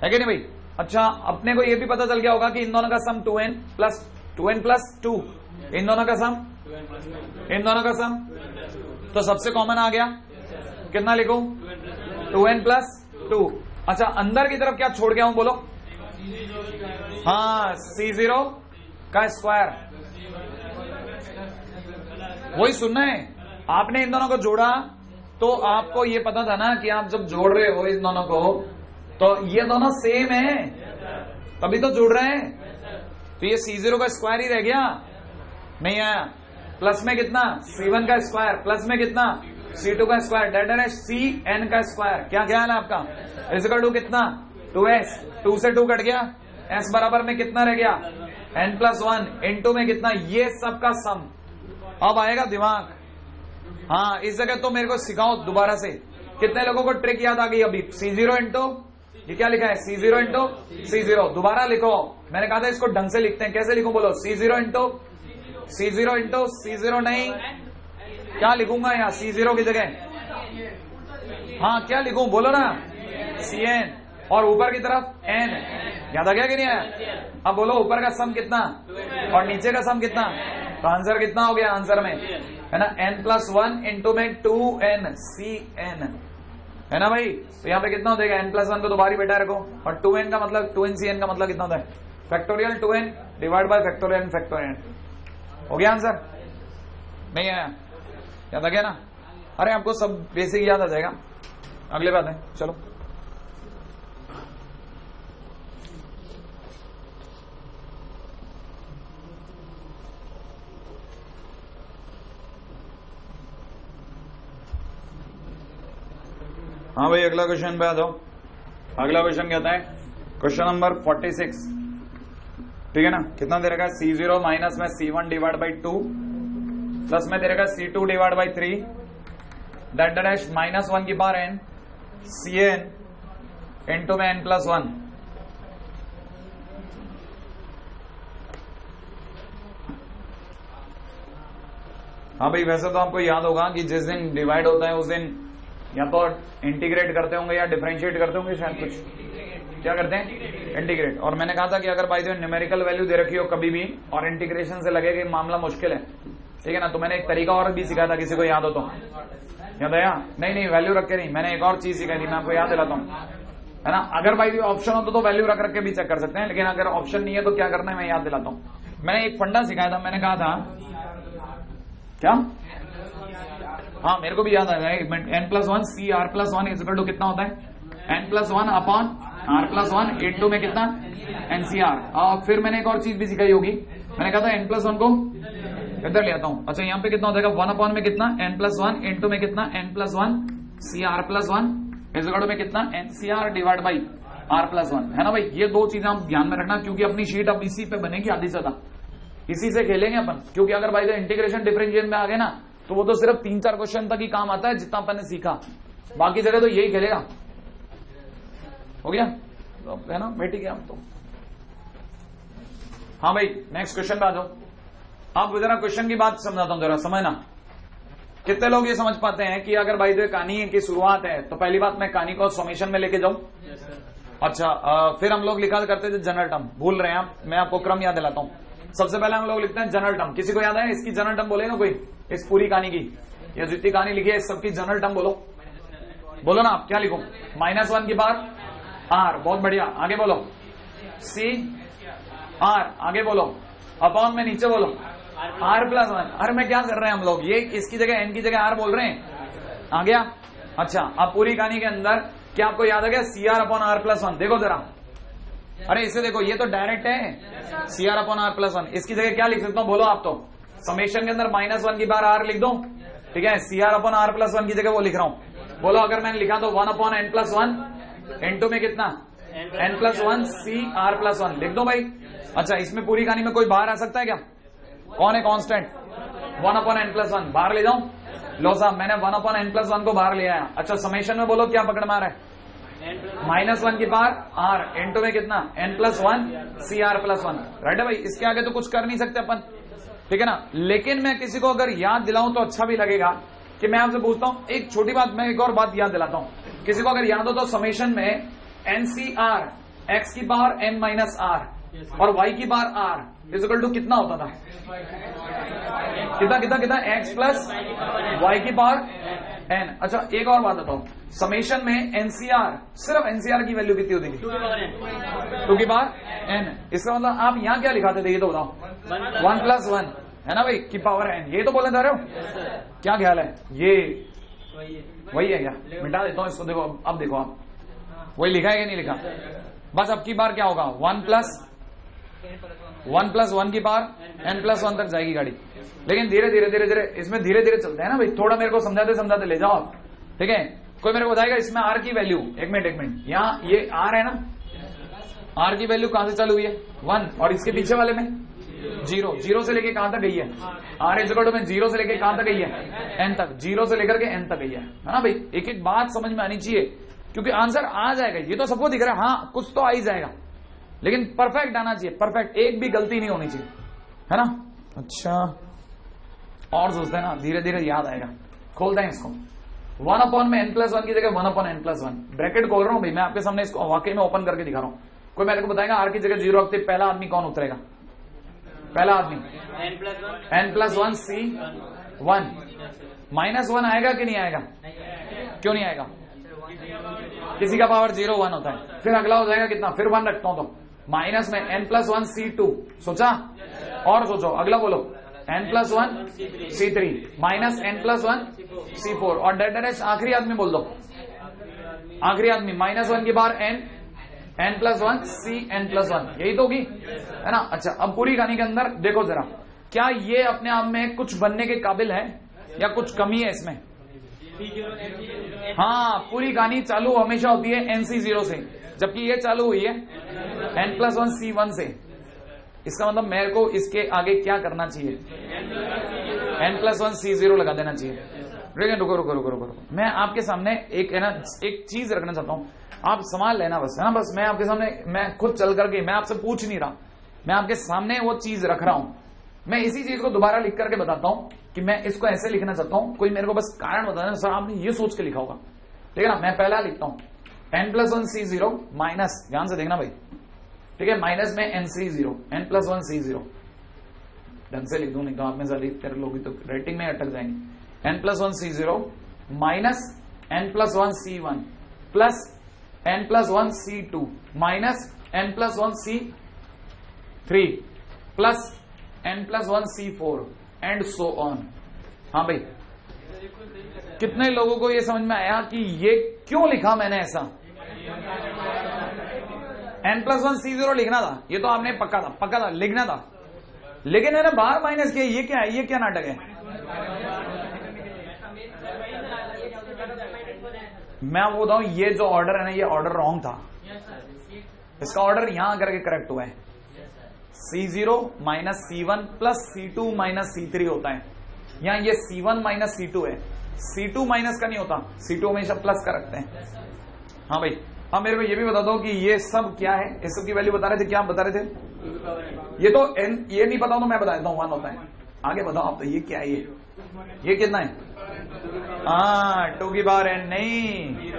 S1: कि नहीं भाई? अच्छा अपने को ये भी पता चल गया होगा कि इन दोनों का सम 2n+2, इन दोनों का सम, इन दोनों का सम, तो सबसे कॉमन आ गया, कितना लिखूं 2n+2। अच्छा अंदर की तरफ क्या छोड़ गया हूं बोलो, हाँ C0 का स्क्वायर, वही सुनना है आपने। इन दोनों को जोड़ा तो आपको ये पता था ना कि आप जब जोड़ रहे हो इन दोनों को तो ये दोनों सेम है, तभी तो जोड़ रहे हैं। तो ये C0 का स्क्वायर ही रह गया, नहीं आया। प्लस में कितना C1 का स्क्वायर, प्लस में कितना C2 का स्क्वायर, डेड है Cn का स्क्वायर। क्या ख्याल है आपका, इक्वल टू कितना 2s, 2 से 2 कट गया, s बराबर में कितना रह गया n+1 इंटू में कितना, ये सबका सम। अब आएगा दिमाग, हाँ इस जगह तो मेरे को सिखाओ दोबारा से। कितने लोगों को ट्रिक याद आ गई अभी, C0 इंटू, ये क्या लिखा है C0 इंटू C0, दोबारा लिखो। मैंने कहा था इसको ढंग से लिखते हैं, कैसे लिखूं बोलो, C0 into C0 into C0 नहीं, क्या लिखूंगा यहाँ C0 की जगह, हाँ क्या लिखूं बोलो ना, Cn, और ऊपर की तरफ n, याद आ गया कि नहीं आया? अब बोलो ऊपर का सम कितना और नीचे का सम कितना, तो आंसर कितना हो गया, आंसर में है ना n+1 इंटू में 2n Cn, है ना भाई। तो यहाँ पे कितना हो जाएगा, n+1 को तो बाहर ही बैठा रखो, और 2n का मतलब 2n Cn का मतलब कितना होता है, factorial 2n divide by factorial factorial. हो गया आंसर, नहीं आया, याद आ गया ना? अरे आपको सब बेसिक याद आ जाएगा। अगले बात है, चलो हाँ भाई अगला क्वेश्चन पे आ जाओ। अगला क्वेश्चन कहता है क्वेश्चन नंबर 46, ठीक है ना। कितना दे रखा है, C0 माइनस में C1 डिवाइड बाई 2 प्लस में दे रखा है C2 divide by 3 date dash -1 की पावर n Cn इंटू में n+1। हाँ भाई वैसे तो आपको याद होगा कि जिस दिन डिवाइड होता है उस दिन या तो इंटीग्रेट करते होंगे या डिफरेंशिएट करते होंगे, शायद कुछ क्या करते हैं, इंटीग्रेट। और मैंने कहा था कि अगर by the way numerical value दे रखी हो कभी भी और इंटीग्रेशन से लगेगा मामला मुश्किल है, ठीक है ना, तो मैंने एक तरीका और भी सिखाया था, किसी को याद हो तो, याद आया? नहीं, वैल्यू रख के नहीं, मैंने एक और चीज सिखाई थी, मैं आपको याद दिलाता हूँ, है ना। अगर भाई ऑप्शन हो तो वैल्यू रख के भी चेक कर सकते हैं, लेकिन अगर ऑप्शन नहीं है तो क्या करना है, मैं याद दिलाता हूँ। मैंने एक फंडा सिखाया था, मैंने कहा था क्या, हाँ मेरे को भी याद आ जाएगा, एक minute. n+1 CR+1 is equal to कितना होता है, n+1 अपॉन R+1 इंटू में कितना, NCR। और फिर मैंने एक और चीज भी सिखाई होगी, मैंने कहा था n+1 को इधर ले आता हूं। अच्छा, यहाँ पे कितना हो जाएगा, 1 अपॉन में कितना, n+1 इंटू में कितना, n+1 CR+1 is equal to में कितना, NCR डिवाइड बाई R+1, है ना भाई। ये दो चीजें आप ध्यान में रखना, क्योंकि अपनी शीट अब इसी पे बनेगी आधी से ज्यादा, इसी से खेलेंगे अपन। क्योंकि अगर भाई इंटीग्रेशन डिफरेंशिएशन में आ गए ना, तो वो तो सिर्फ 3-4 क्वेश्चन तक ही काम आता है जितना अपन ने सीखा, बाकी जगह तो यही खेलेगा। हो गया तो, है ना, बैठ गया हम तो। हाँ भाई, नेक्स्ट क्वेश्चन पे आ जाओ। आप जरा क्वेश्चन की बात समझाता हूं, जरा समझना। कितने लोग ये समझ पाते हैं कि अगर भाई कहानी की शुरुआत है तो पहली बात मैं कहानी को समेशन में लेके जाऊं? अच्छा, फिर हम लोग लिखा करते थे जनरल टर्म, भूल रहे हैं आप, मैं आपको क्रम याद दिलाता हूं। सबसे पहले हम लोग लिखते हैं जनरल टर्म। किसी को याद है इसकी जनरल टर्म बोलेगा कोई, इस पूरी कहानी की, या जितनी कहानी लिखी है इस सबकी जनरल टर्म बोलो, बोलो ना आप, क्या लिखो, -1 की बार R, बहुत बढ़िया, आगे बोलो, CR, आगे बोलो, अपॉन में नीचे बोलो R+1। अरे मैं क्या कर रहे हैं हम लोग, ये इसकी जगह n की जगह R बोल रहे हैं, आ गया। अच्छा, अब पूरी कहानी के अंदर क्या आपको याद आ गया, CR अपॉन R+1, देखो जरा, अरे इसे देखो, ये तो डायरेक्ट है CR अपॉन R+1, इसकी जगह क्या लिख सकता हूं बोलो आप, तो समेशन के अंदर -1 की बार R लिख दो, ठीक है, CR अपॉन R+1 की जगह वो लिख रहा हूं, बोलो अगर मैंने लिखा तो 1 अपॉन n+1 इंटू में कितना, n+1 CR+1 लिख दो भाई। अच्छा, इसमें पूरी कहानी में कोई बाहर आ सकता है क्या, कौन है कांस्टेंट, 1 अपॉन n+1, बाहर ले जाऊं, लो साहब मैंने 1 अपॉन n+1 को बाहर ले आया। अच्छा, समेशन में बोलो क्या पकड़ मार है, -1 की बार R इंटू में कितना, n+1 CR+1, राइट है भाई। इसके आगे तो कुछ कर नहीं सकते अपन, ठीक है ना। लेकिन मैं किसी को अगर याद दिलाऊं तो अच्छा भी लगेगा कि मैं आपसे पूछता हूं एक छोटी बात, मैं एक और बात याद दिलाता हूं, किसी को अगर याद हो तो समेशन में NCR x की पावर n-R और y की power R is equal to कितना होता था, कितना x प्लस y की पावर n। अच्छा, एक और बात बताओ, समेशन में NCR, सिर्फ NCR की वैल्यू कितनी होती थी, 2 की पावर n। इसका मतलब आप यहाँ क्या लिखाते थे ये तो बताओ, 1+1, है ना भाई, की पावर n, ये तो बोले जा रहे हो, क्या ख्याल है, ये वही है क्या, मिटा देता हूँ इसको, देखो अब देखो आप, वही लिखा है कि नहीं लिखा, बस अब की बार क्या होगा, 1+1 की पावर n+1 तक जाएगी गाड़ी। लेकिन धीरे धीरे इसमें धीरे धीरे चलते हैं ना भाई, थोड़ा मेरे को समझाते ले जाओ आप, ठीक है। कोई मेरे को बताएगा इसमें R की वैल्यू, एक मिनट, यहाँ ये R है ना, R की वैल्यू कहां से चालू हुई है, 1, और इसके पीछे वाले में 0 से लेके कहां तक गई है, R इज इक्वल टू में 0 से लेके कहां तक गई है, n तक, 0 से लेकर के n तक गई है ना भाई। एक एक बात समझ में आनी चाहिए, क्योंकि आंसर आ जाएगा, ये तो सबको दिख रहा है, हाँ कुछ तो आ ही जाएगा, लेकिन परफेक्ट आना चाहिए, परफेक्ट, एक भी गलती नहीं होनी चाहिए, है ना। अच्छा, और सोचते हैं ना, धीरे धीरे याद आएगा, खोलते हैं इसको, 1 अपॉन में n+1 की जगह 1 अपॉन n+1, ब्रैकेट खोल रहा हूं भाई, मैं आपके सामने इसको वाकई में ओपन करके दिखा रहा हूं। कोई मेरे को बताएगा R की जगह 0 रखते पहला आदमी कौन उतरेगा, पहला आदमी n+1 C1, -1 आएगा कि नहीं आएगा, क्यों नहीं आएगा, किसी का पावर 0 1 होता है, फिर अगला हो जाएगा कितना, फिर 1 रखता हूं तो माइनस में n+1 C2, सोचा, और सोचो अगला बोलो, n+1 C3 minus n+1 C4, और डेट आखिरी आदमी बोल दो, आखिरी आदमी -1 की बार n+1 C n+1, यही तो होगी, है ना। अच्छा, अब पूरी कहानी के अंदर देखो जरा, क्या ये अपने आप में कुछ बनने के काबिल है या कुछ कमी है इसमें, हाँ, पूरी कहानी चालू हमेशा होती है NC0 से, जबकि ये चालू हुई है n+1 C1 से। इसका मतलब मेरे को इसके आगे क्या करना चाहिए, n+1 C0 लगा देना चाहिए। लेकिन रुको, मैं आपके सामने एक है ना एक चीज रखना चाहता हूं, आप संभाल लेना बस, है ना, बस मैं आपके सामने, मैं खुद चल करके, मैं आपसे पूछ नहीं रहा, मैं आपके सामने वो चीज रख रहा हूं। मैं इसी चीज को दोबारा लिख करके बताता हूं कि मैं इसको ऐसे लिखना चाहता हूं, कोई मेरे को बस कारण बताना, सर आपने ये सोच के लिखा होगा, ठीक है ना। मैं पहला लिखता हूं n+1 C0 माइनस, ध्यान से देखना भाई, ठीक है, माइनस में n+1 C0, ढंग से लिख दूं, नहीं तो आप में सारी तेरे लोग तो राइटिंग में अटक जाएंगे, n+1 C0 minus n+1 C1 plus n+1 C2 minus n+1 C3 plus n+1 C4 and so on. हाँ भाई, कितने लोगों को ये समझ में आया कि ये क्यों लिखा मैंने ऐसा? n+1 C0 लिखना था, ये तो आपने पक्का था लिखना था, लेकिन मैंने बाहर माइनस किया। ये क्या है? ये क्या नाटक है? मैं आपको बताऊं, ये जो ऑर्डर है ना, ये ऑर्डर रॉन्ग था। इसका ऑर्डर यहां करके करेक्ट हुआ है। C0 minus C1 plus C2 minus C3 होता है। यहां ये C1 माइनस C2 है। C2 माइनस का नहीं होता, C2 हमेशा प्लस का रखते हैं। हाँ भाई, हाँ मेरे को ये भी बता दो कि ये सब क्या है? इस सब की वैल्यू बता रहे थे, क्या बता रहे थे? ये तो ये नहीं पता तो मैं बता देता हूं, 1 होता है। आगे बताओ आप, तो ये क्या है? ये कितना है? 2 की पावर n नहीं,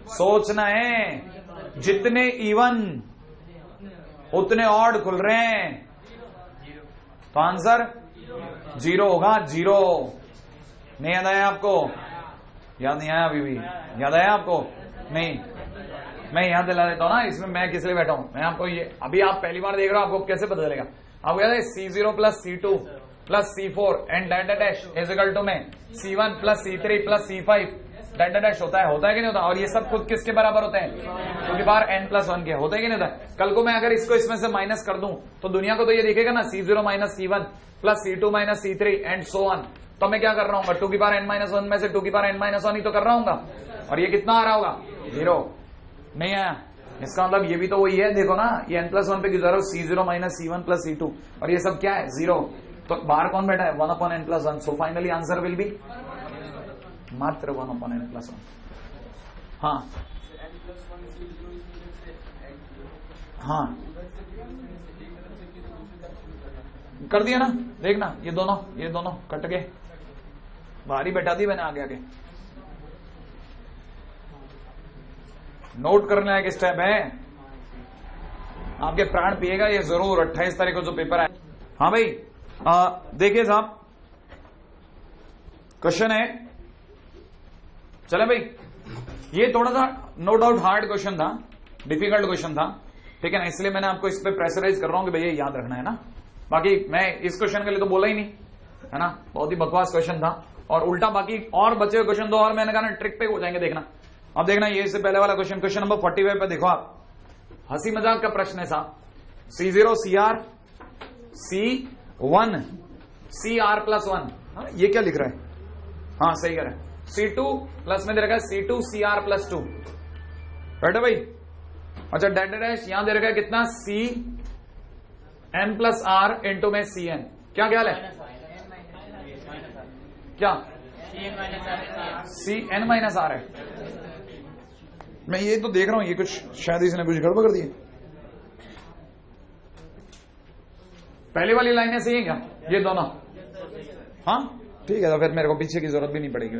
S1: सोचना है। जितने इवन उतने ऑड खुल रहे हैं, तो आंसर 0 होगा। 0 नहीं याद आया आपको? याद नहीं आया अभी भी? याद आया आपको? नहीं, मैं यहां दिला देता हूं ना। इसमें मैं किस लिए बैठा हूं? मैं आपको ये, अभी आप पहली बार देख रहे हो, आपको कैसे पता चलेगा? आपको याद है C0 plus C2 plus C4 and dash is equal to में C1 plus C3 plus C5 dash होता है कि नहीं होता? और ये सब खुद किसके बराबर होते हैं? 2 की पावर n+1 के। होता है कि नहीं होता? कल को मैं अगर इसको इसमें से माइनस कर दूं तो दुनिया को तो ये दिखेगा ना, C0 minus C1 plus C2 minus C3 and so on. तो मैं क्या कर रहा हूँ? 2 की पावर n-1 में से 2 की पावर n-1 ही तो कर रहा हूँ। और ये कितना आ रहा होगा? 0 नहीं आया। इसका मतलब ये भी तो वही है, देखो ना, ये n+1 पे गुजारो, C0 minus C1 plus C2, और ये सब क्या है? 0। तो बाहर कौन बैठा है? 1/n+1। So finally answer will be मात्र 1/n+1। हाँ हाँ, कर दिया ना? देखना, ये दोनों कट गए। बाहर ही बैठा दी मैंने आगे। नोट करने लायक स्टेप है, आपके प्राण पिएगा ये जरूर। 28 तारीख को जो पेपर है। हाँ भाई, देखिए साहब, क्वेश्चन है, चले भाई, ये थोड़ा सा नो डाउट हार्ड क्वेश्चन था, डिफिकल्ट क्वेश्चन था, ठीक है ना? इसलिए मैंने आपको इस पे प्रेशराइज कर रहा हूं कि भैया याद रखना है ना। बाकी मैं इस क्वेश्चन के लिए तो बोला ही नहीं, है ना? बहुत ही बकवास क्वेश्चन था। और उल्टा बाकी और बचे हुए क्वेश्चन दो, और मैंने कहा ना ट्रिक पे हो जाएंगे, देखना। अब देखना, ये इससे पहले वाला क्वेश्चन नंबर 45 पे देखो आप, हंसी मजाक का प्रश्न है साहब। C0 CR C1 CR+1, ये क्या लिख रहा है? हाँ सही कह रहा है। C2 प्लस में दे रखा है C2 CR+2, राइट है भाई? अच्छा, डैश यहां दे रखा है कितना? CN+R इंटू में CN। क्या ख्याल है? क्या CN-R है? मैं ये तो देख रहा हूं, ये कुछ शायद इसने कुछ गड़बड़ कर दी। पहली वाली लाइनें सही है क्या? ये दोनों? हाँ ठीक है, तो फिर मेरे को पीछे की जरूरत भी नहीं पड़ेगी।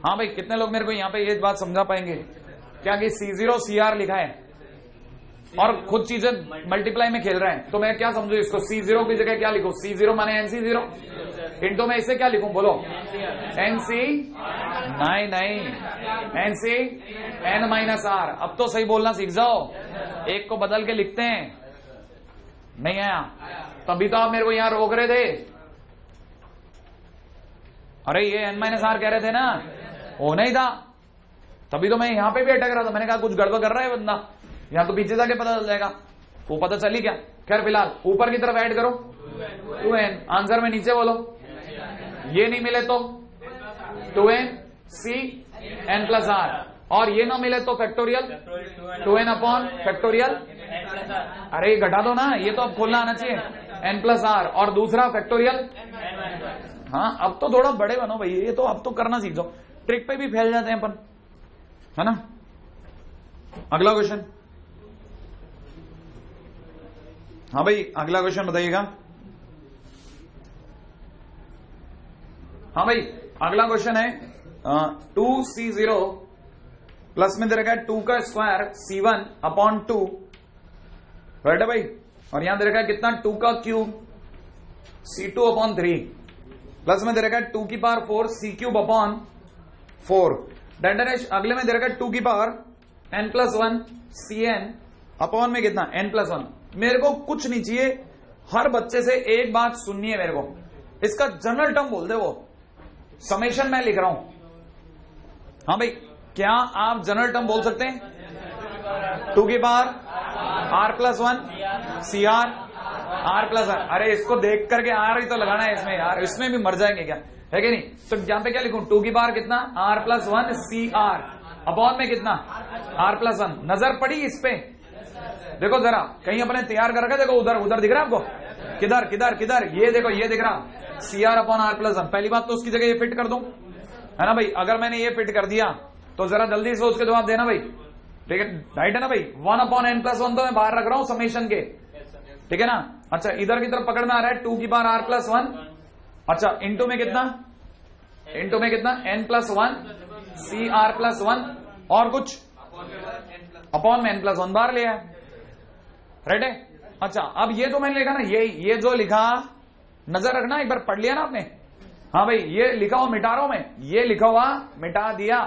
S1: हाँ भाई, कितने लोग मेरे को यहाँ पे ये बात समझा पाएंगे क्या कि C0 CR लिखा है और खुद चीजें मल्टीप्लाई में खेल रहे हैं? तो मैं क्या समझू इसको? C0 की जगह क्या लिखूं? C0 माने NC0 इंटू में इसे क्या लिखूं? बोलो, NC नहीं, NC N-R। अब तो सही बोलना सीख जाओ, एक को बदल के लिखते हैं। नहीं आया? तभी तो आप मेरे को यहां रोक रहे थे। अरे ये N-R कह रहे थे ना, हो नहीं था, तभी तो मैं यहां पे भी अटक रहा था। मैंने कहा कुछ गड़बड़ कर रहा है बंदा, यहां तो पीछे जाके पता चल जाएगा। वो पता चली क्या? खैर फिलहाल ऊपर की तरफ ऐड करो 2n, आंसर में नीचे बोलो। ये नहीं मिले तो 2n CN+R, और ये ना मिले तो फैक्टोरियल 2n अपॉन फैक्टोरियल। अरे घटा दो ना, ये तो अब खोलना आना चाहिए, N+R, और दूसरा फैक्टोरियल। हाँ, अब तो थोड़ा बड़े बनो भाई, ये तो अब तो करना सीख जाओ। ट्रिक पे भी फैल जाते हैं अपन, है ना? अगला क्वेश्चन। हाँ भाई, अगला क्वेश्चन बताइएगा। हाँ भाई, अगला क्वेश्चन है 2C0 प्लस में दे रखा है 2 का स्क्वायर C1 अपॉन 2, राइट है भाई? और यहां दे रखा है कितना? 2 का क्यूब C2 अपॉन 3, प्लस में दे रखा है 2 की power 4 C³ upon 4 delta dash अगले में दे रखा 2 की पावर n+1 cn अपॉन में कितना n+1। मेरे को कुछ नहीं चाहिए, हर बच्चे से एक बात सुननी है मेरे को, इसका जनरल टर्म बोल दे वो, समेशन मैं लिख रहा हूं। हाँ भाई, क्या आप जनरल टर्म बोल सकते हैं? 2 की पावर r+1 cr r+1। अरे इसको देख करके r ही तो लगाना है इसमें यार, इसमें भी मर जाएंगे क्या, है कि नहीं? तो यहां पे क्या लिखूं? 2 की पावर कितना r+1 cr अपॉन में कितना r+1। नजर पड़ी इस पे? देखो जरा, कहीं अपने तैयार कर रखा, देखो उधर उधर दिख रहा है आपको? किधर किधर किधर? ये देखो, ये दिख रहा cr अपॉन r+1। पहली बात तो उसकी जगह ये फिट कर दूं, है ना भाई? अगर मैंने ये फिट कर दिया तो जरा जल्दी से उसके जवाब देना भाई, ठीक है? राइट है ना भाई? 1 अपॉन n+1 तो मैं बाहर रख रहा हूं समेशन के, ठीक है ना? अच्छा, इधर की तरफ पकड़ में आ रहा है 2 की पावर r+1। अच्छा, इंटू में कितना n+1 cr+1 और कुछ अपॉन में n+1 बाहर लिया है, राइट है? अच्छा, अब ये तो मैंने लिखा ना, ये जो लिखा, नजर रखना, एक बार पढ़ लिया ना आपने? हाँ भाई, ये लिखा हुआ मिटा रहा हूं मैं, ये लिखा हुआ मिटा दिया।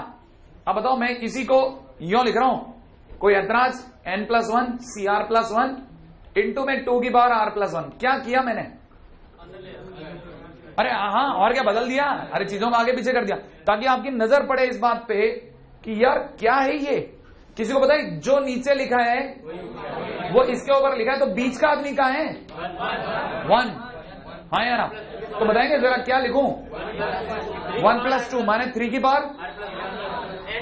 S1: अब बताओ, मैं इसी को यो लिख रहा हूं, कोई ऐतराज? n+1 cr+1 इंटू में 2 की पावर r+1। क्या किया मैंने? अरे हाँ, और क्या बदल दिया? अरे चीजों को आगे पीछे कर दिया ताकि आपकी नजर पड़े इस बात पे कि यार क्या है ये। किसी को पता है जो नीचे लिखा है वो इसके ऊपर लिखा है, तो बीच का आदमी कहाँ है? 1। हाँ या ना? तो बताएंगे जरा क्या लिखूं? 1+2 माने 3 की पावर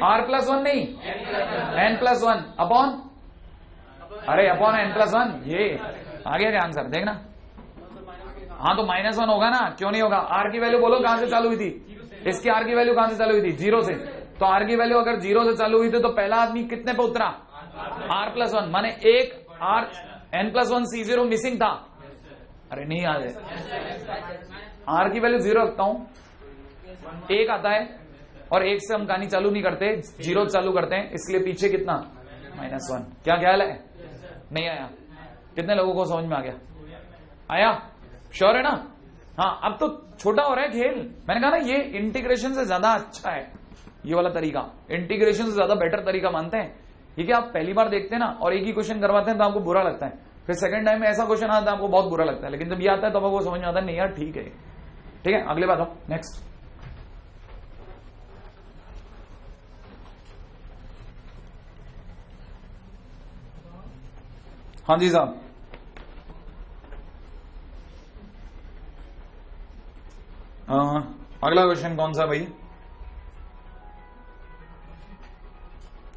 S1: r+1 नहीं n+1 अपॉन, अरे अपॉन n+1। ये आ गया क्या आंसर? देखना। हाँ तो -1 होगा ना, क्यों नहीं होगा? r की वैल्यू बोलो कहां से चालू हुई थी? इसकी r की वैल्यू कहां से चालू हुई थी? 0 से। तो r की वैल्यू अगर 0 से चालू हुई थी तो पहला आदमी कितने पे उतरा? r+1 माने एक r n+1 c0 मिसिंग था। अरे नहीं याद है, r की वैल्यू 0 रखता हूं, 1 आता है और 1 से हम कहानी चालू नहीं करते, 0 चालू करते हैं, इसलिए पीछे कितना? -1। क्या ख्याल है? नहीं आया? कितने लोगों को समझ में आ गया? आया? श्योर है ना? हाँ, अब तो छोटा हो रहा है खेल। मैंने कहा ना, ये इंटीग्रेशन से ज्यादा अच्छा है, ये वाला तरीका इंटीग्रेशन से ज्यादा बेटर तरीका मानते हैं। ये कि आप पहली बार देखते हैं ना और एक ही क्वेश्चन करवाते हैं तो आपको बुरा लगता है, फिर सेकंड टाइम में ऐसा क्वेश्चन आता है आपको बहुत बुरा लगता है, लेकिन जब ये आता है तो आपको समझ में आता है नहीं यार ठीक है। ठीक है, अगले बात आओ, नेक्स्ट। हाँ जी साहब, अगला क्वेश्चन कौन सा भाई?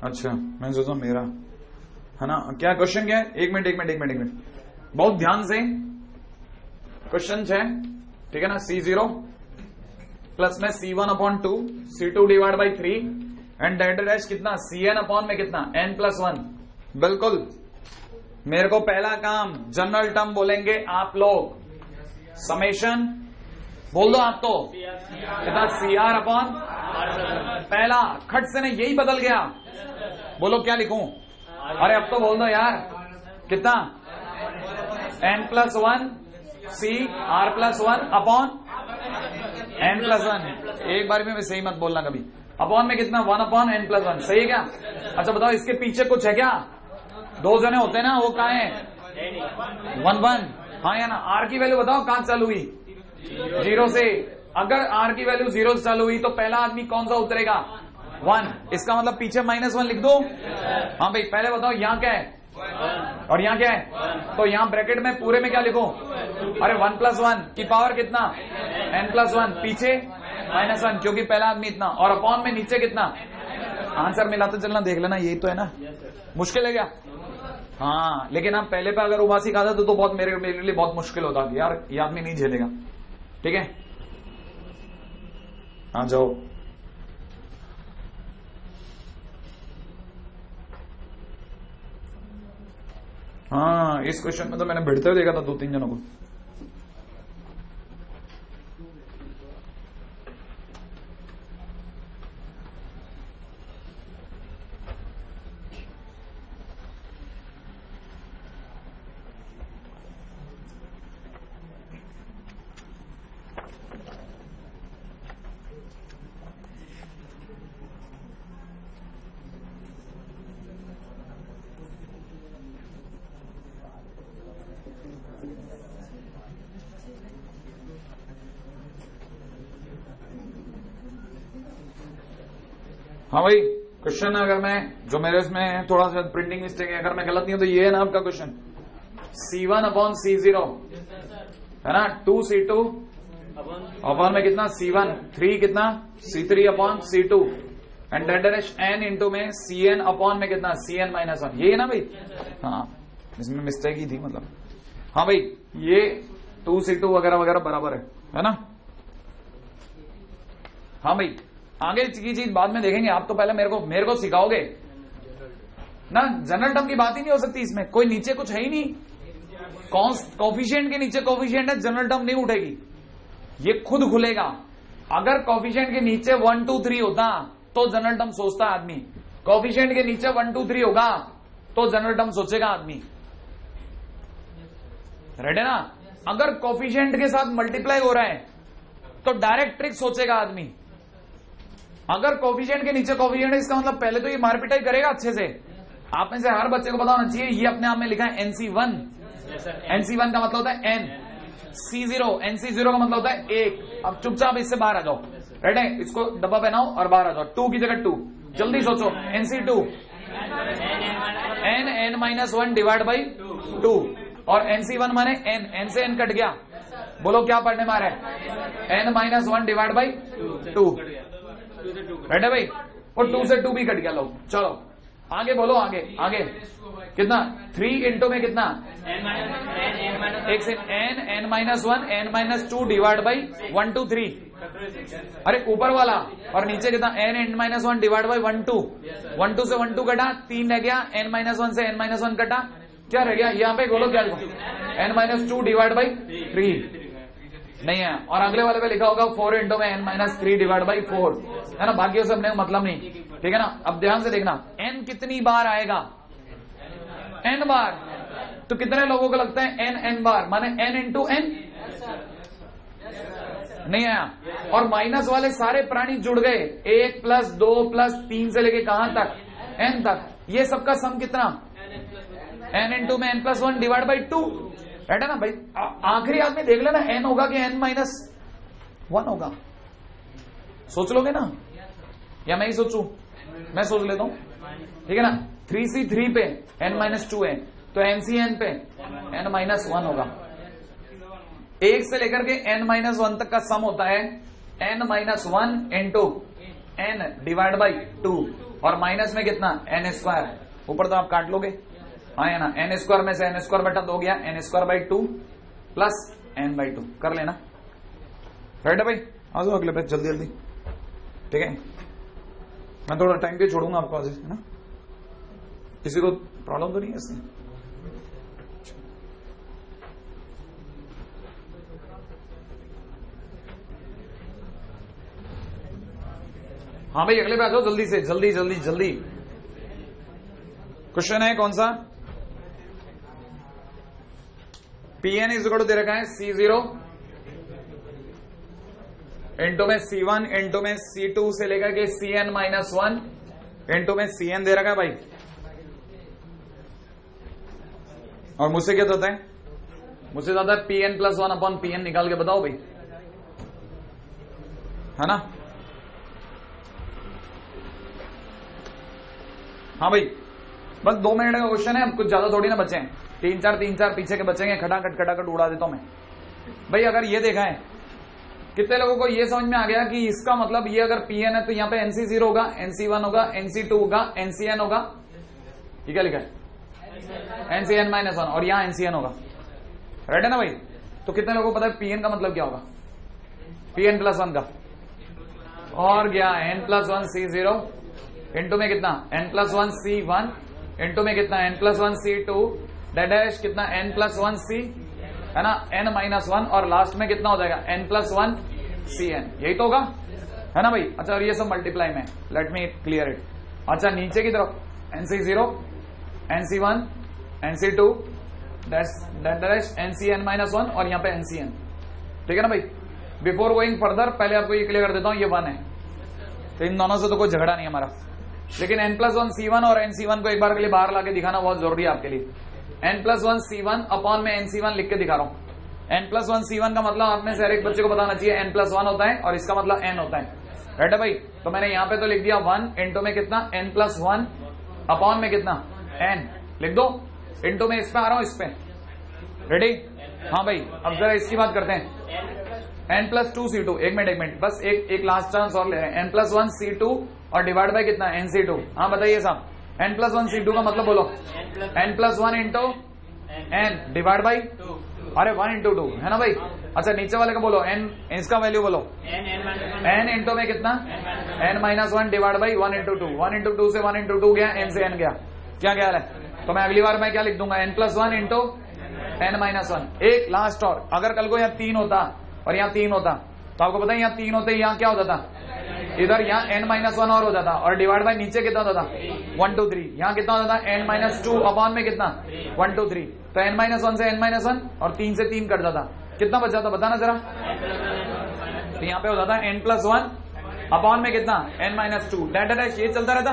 S1: अच्छा, मैं सोचा मेरा है ना। क्या क्वेश्चन क्या है? एक मिनट बहुत ध्यान से। क्वेश्चन 6, ठीक है ना। C0 प्लस में C1 upon 2 C2 divide by 3 and delta dash कितना? Cn अपॉन में कितना? n+1। बिल्कुल, मेरे को पहला काम जनरल टर्म बोलेंगे आप लोग, समेशन बोल दो आप तो कितना? CR अपॉन पहला खट से नहीं, यही बदल गया। बोलो क्या लिखूं? अरे अब तो बोल दो यार, कितना? n+1 CR+1 upon n+1। एक बार में सही मत बोलना कभी। अपॉन में कितना? 1 अपॉन n+1। सही है क्या? अच्छा बताओ, इसके पीछे कुछ है क्या? 2 जने होते हैं ना, वो कहाँ है? 1 1। हाँ या ना? R की वैल्यू बताओ कहां चालू हुई? 0 से। अगर R की वैल्यू 0 से चालू हुई तो पहला आदमी कौन सा उतरेगा? 1। इसका मतलब पीछे -1 लिख दो। हाँ भाई, पहले बताओ यहाँ क्या है और यहाँ क्या है? तो यहाँ ब्रैकेट में पूरे में क्या लिखो? अरे 1+1 की पावर कितना? n+1, पीछे -1 क्योंकि पहला आदमी इतना, और अपॉन में नीचे कितना? आंसर मिलाते चलना, देख लेना, यही तो है ना। मुश्किल है क्या? हाँ, लेकिन आप पहले पे अगर उबासी खा जाते तो बहुत मेरे लिए बहुत मुश्किल होता कि यार ये आदमी नहीं झेलेगा। ठीक है, हाँ जाओ। हाँ, इस क्वेश्चन में तो मैंने भिड़ते हुए देखा था 2-3 जनों को। हाँ भाई, क्वेश्चन अगर मैं जो मेरे इसमें थोड़ा सा प्रिंटिंग मिस्टेक है, अगर मैं गलत नहीं हूं तो ये है ना आपका क्वेश्चन, C1 अपॉन C0 है ना, 2C2 अपॉन में कितना C1, 3 कितना C3 अपॉन C2 एंड डेट n इंटू में Cn अपॉन में कितना Cn माइनस 1, ये है ना भाई। हाँ, इसमें मिस्टेक ही थी मतलब। हाँ भाई, ये 2C2 वगैरह वगैरह बराबर है ना। हाँ भाई, आगे की चीज बाद में देखेंगे, आप तो पहले मेरे को सिखाओगे ना। जनरल टर्म की बात ही नहीं हो सकती इसमें, कोई नीचे कुछ है ही नहीं, कोफिशिएंट के नीचे कोफिशिएंट है, जनरल टर्म नहीं उठेगी, ये खुद खुलेगा। अगर कोफिशिएंट के नीचे 1 2 3 होता तो जनरल टर्म सोचता आदमी, कोफिशिएंट के नीचे 1 2 3 होगा तो जनरल टर्म सोचेगा आदमी, रेड है ना। अगर कोफिशिएंट के साथ मल्टीप्लाई हो रहा है तो डायरेक्ट ट्रिक सोचेगा आदमी। अगर कोफिशिएंट के नीचे कोफिशिएंट है, इसका मतलब पहले तो ये मारपिटाई करेगा अच्छे से। आप में से हर बच्चे को पता होना चाहिए, ये अपने आप में लिखा है NC1, NC1 का मतलब होता है n, C0, NC0 का मतलब होता है 1। अब चुपचाप इससे बाहर आ जाओ, राइट है, इसको डब्बा पहनाओ और बाहर आ जाओ। 2 की जगह 2, जल्दी सोचो। NC2 n डिवाइड बाई 2 और NC1 माने n से n कट गया, बोलो क्या पढ़ने में आ रहा है, n-1 डिवाइड बाई 2, राइट है भाई, और 2 से 2 भी कट गया। लो चलो आगे बोलो, आगे आगे कितना, 3 इंटू में कितना, एक से n-1 डिवाइड बाई 1 2 3, अरे ऊपर वाला, और नीचे कितना n-1 डिवाइड बाई 1 2, 1 2 से 1 2 कटा, 3 रह गया, n-1 से n-1 कटा, क्या रह गया यहाँ पे, बोलो क्या, n-2 डिवाइड बाई 3 नहीं है, और अगले वाले पे लिखा होगा 4 इंटू में n-3 डिवाइड बाई 4, है ना। बाकी सब नहीं मतलब नहीं, ठीक है ना। अब ध्यान से देखना, n कितनी बार आएगा, n बार, तो कितने लोगों को लगता है n बार, माने n इंटू n नहीं आया, और माइनस वाले सारे प्राणी जुड़ गए, 1 प्लस 2 प्लस 3 से लेके कहां तक, n तक, ये सबका सम कितना, n इंटू में n+1 डिवाइड बाई 2, राइट है ना भाई। आखिरी आदमी देख लेना, n होगा कि n-1 होगा, सोच लोगे ना, या मैं ही सोचूं, मैं सोच लेता हूं, ठीक है ना। 3C3 पे n-2 है, तो NCn पे n-1 होगा। 1 से लेकर के n-1 तक का सम होता है n-1 into n divide by 2, और माइनस में कितना n², ऊपर तो आप काट लोगे, हाँ है ना, n² में से n² बटा 2 गया, n² by 2 plus n by 2 कर लेना, राइट है भाई। आ जाओ अगले पे जल्दी जल्दी, ठीक है। मैं थोड़ा टाइम पे छोड़ूंगा आपको आज, है ना, किसी को प्रॉब्लम तो नहीं है इसमें। हाँ भाई अगले पे आ जाओ जल्दी से, जल्दी जल्दी जल्दी। क्वेश्चन है कौन सा, Pn इज इक्वल टू दे रखा है C0 इंटू में C1 इंटू में C2 से लेकर के Cn-1 इंटू में Cn दे रखा है भाई। और मुझसे क्या होता है, मुझसे ज्यादा Pn+1 अपॉन Pn निकाल के बताओ भाई, है ना। हाँ भाई बस 2 मिनट का क्वेश्चन है, कुछ ज्यादा थोड़ी ना बचे हैं, 3 4 पीछे के बचेंगे, खटाखट उड़ा देता हूं मैं भाई। अगर ये देखा है, कितने लोगों को ये समझ में आ गया कि इसका मतलब ये अगर Pn है तो यहाँ पे NC0 होगा, NC1 होगा, NC2 होगा, NCn होगा, ये क्या लिखा है NCn-1, और यहाँ NCn होगा, राइट है ना भाई। तो कितने लोगों को पता है Pn का मतलब क्या होगा, Pn+1 का, और क्या n+1 C0 इंटू में कितना n+1 C1 इंटू में कितना n+1 C2 डैश कितना n+1 C, है ना, n-1, और लास्ट में कितना हो जाएगा n+1 Cn, यही तो होगा, है ना भाई। अच्छा और ये सब मल्टीप्लाई में, लेट मी क्लियर इट। अच्छा नीचे की तरफ NC0 NC1 NC2 dash NCn-1 और यहाँ पे NCn, ठीक है ना भाई। बिफोर गोइंग फर्दर पहले आपको ये क्लियर कर देता हूं, ये 1 है, तो इन दोनों से तो कोई झगड़ा नहीं हमारा, लेकिन n+1 C1 और NC1 को एक बार के लिए बाहर लाके दिखाना बहुत जरूरी है आपके लिए। n+1 C1 अपॉन में NC1 लिख के दिखा रहा हूं, n+1 का मतलब आपने से हर एक बच्चे को बताना चाहिए n+1 होता है और इसका मतलब n होता है, राइट है भाई। तो मैंने यहाँ पे तो लिख दिया 1 इंटू में कितना n+1 अपॉन में कितना n लिख दो, इंटू में इस पे आ रहा हूं इस पे, रेडी। हाँ भाई अब जरा इसकी बात करते हैं, n+2c2, एक मिनट बस एक लास्ट चांस और ले रहे हैं, n+1c2 और डिवाइड बाय कितना nc2। हाँ बताइए साहब, n+1c2 का मतलब बोलो n+1 into n divide by, अरे 1 इंटू 2 है ना भाई। अच्छा नीचे वाले का बोलो n, इसका वैल्यू बोलो n इंटू में कितना n-1 divide by 1 into 2, 1 into 2 से 1 इंटू 2 गया, n से n गया, क्या ख्याल है। तो मैं अगली बार मैं क्या लिख दूंगा n+1 इंटू n-1। एक लास्ट और, अगर कल को यहाँ 3 होता और यहाँ 3 होता तो आपको पता है यहाँ 3 होते यहाँ क्या होता था, इधर यहाँ n-1 और हो जाता और डिवाइड बाय नीचे कितना होता था 1 2 3, यहाँ कितना होता था n-2 अपॉन में कितना 1 2 3, तो n-1 से n-1 और 3 से 3 कट जाता, कितना बचा था बताना जरा। तो यहाँ पे होता था n+1 अपॉन में कितना n-2, डैश ये चलता रहता।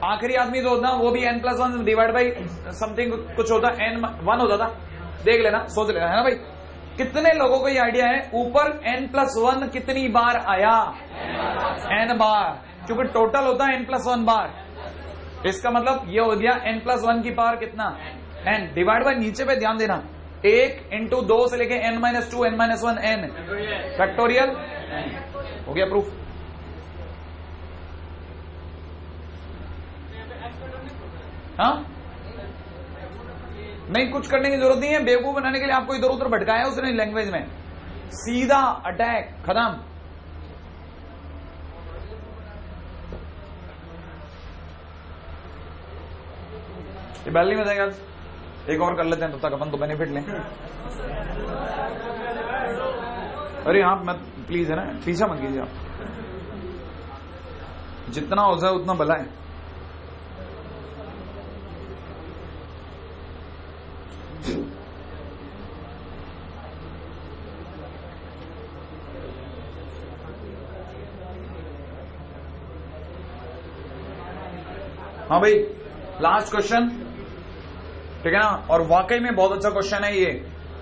S1: आखिरी आदमी जो होता वो भी n+1 डिवाइड बाई समथिंग कुछ होता n1 होता था, देख लेना सोच लेना है ना भाई। कितने लोगों को ये आइडिया है ऊपर n+1 कितनी बार आया, n बार, क्योंकि टोटल होता है n+1 बार। इसका मतलब ये हो गया n+1 की पावर कितना n डिवाइड बाय नीचे पे ध्यान देना 1 इंटू 2 से लेके n-2 n-1 n फैक्टोरियल हो गया प्रूफ। हाँ नहीं कुछ करने की जरूरत नहीं है, बेवकूफ बनाने के लिए आपको इधर उधर भटकाया उसने लैंग्वेज में, सीधा अटैक खत्म। ये बैल नहीं बजाएगा, एक और कर लेते हैं तब तक अपन तो बेनिफिट लें। अरे आप मत प्लीज है ना, पीछा मत कीजिए आप, जितना हो जाए उतना भला है। हाँ भाई लास्ट क्वेश्चन, ठीक है ना, और वाकई में बहुत अच्छा क्वेश्चन है ये,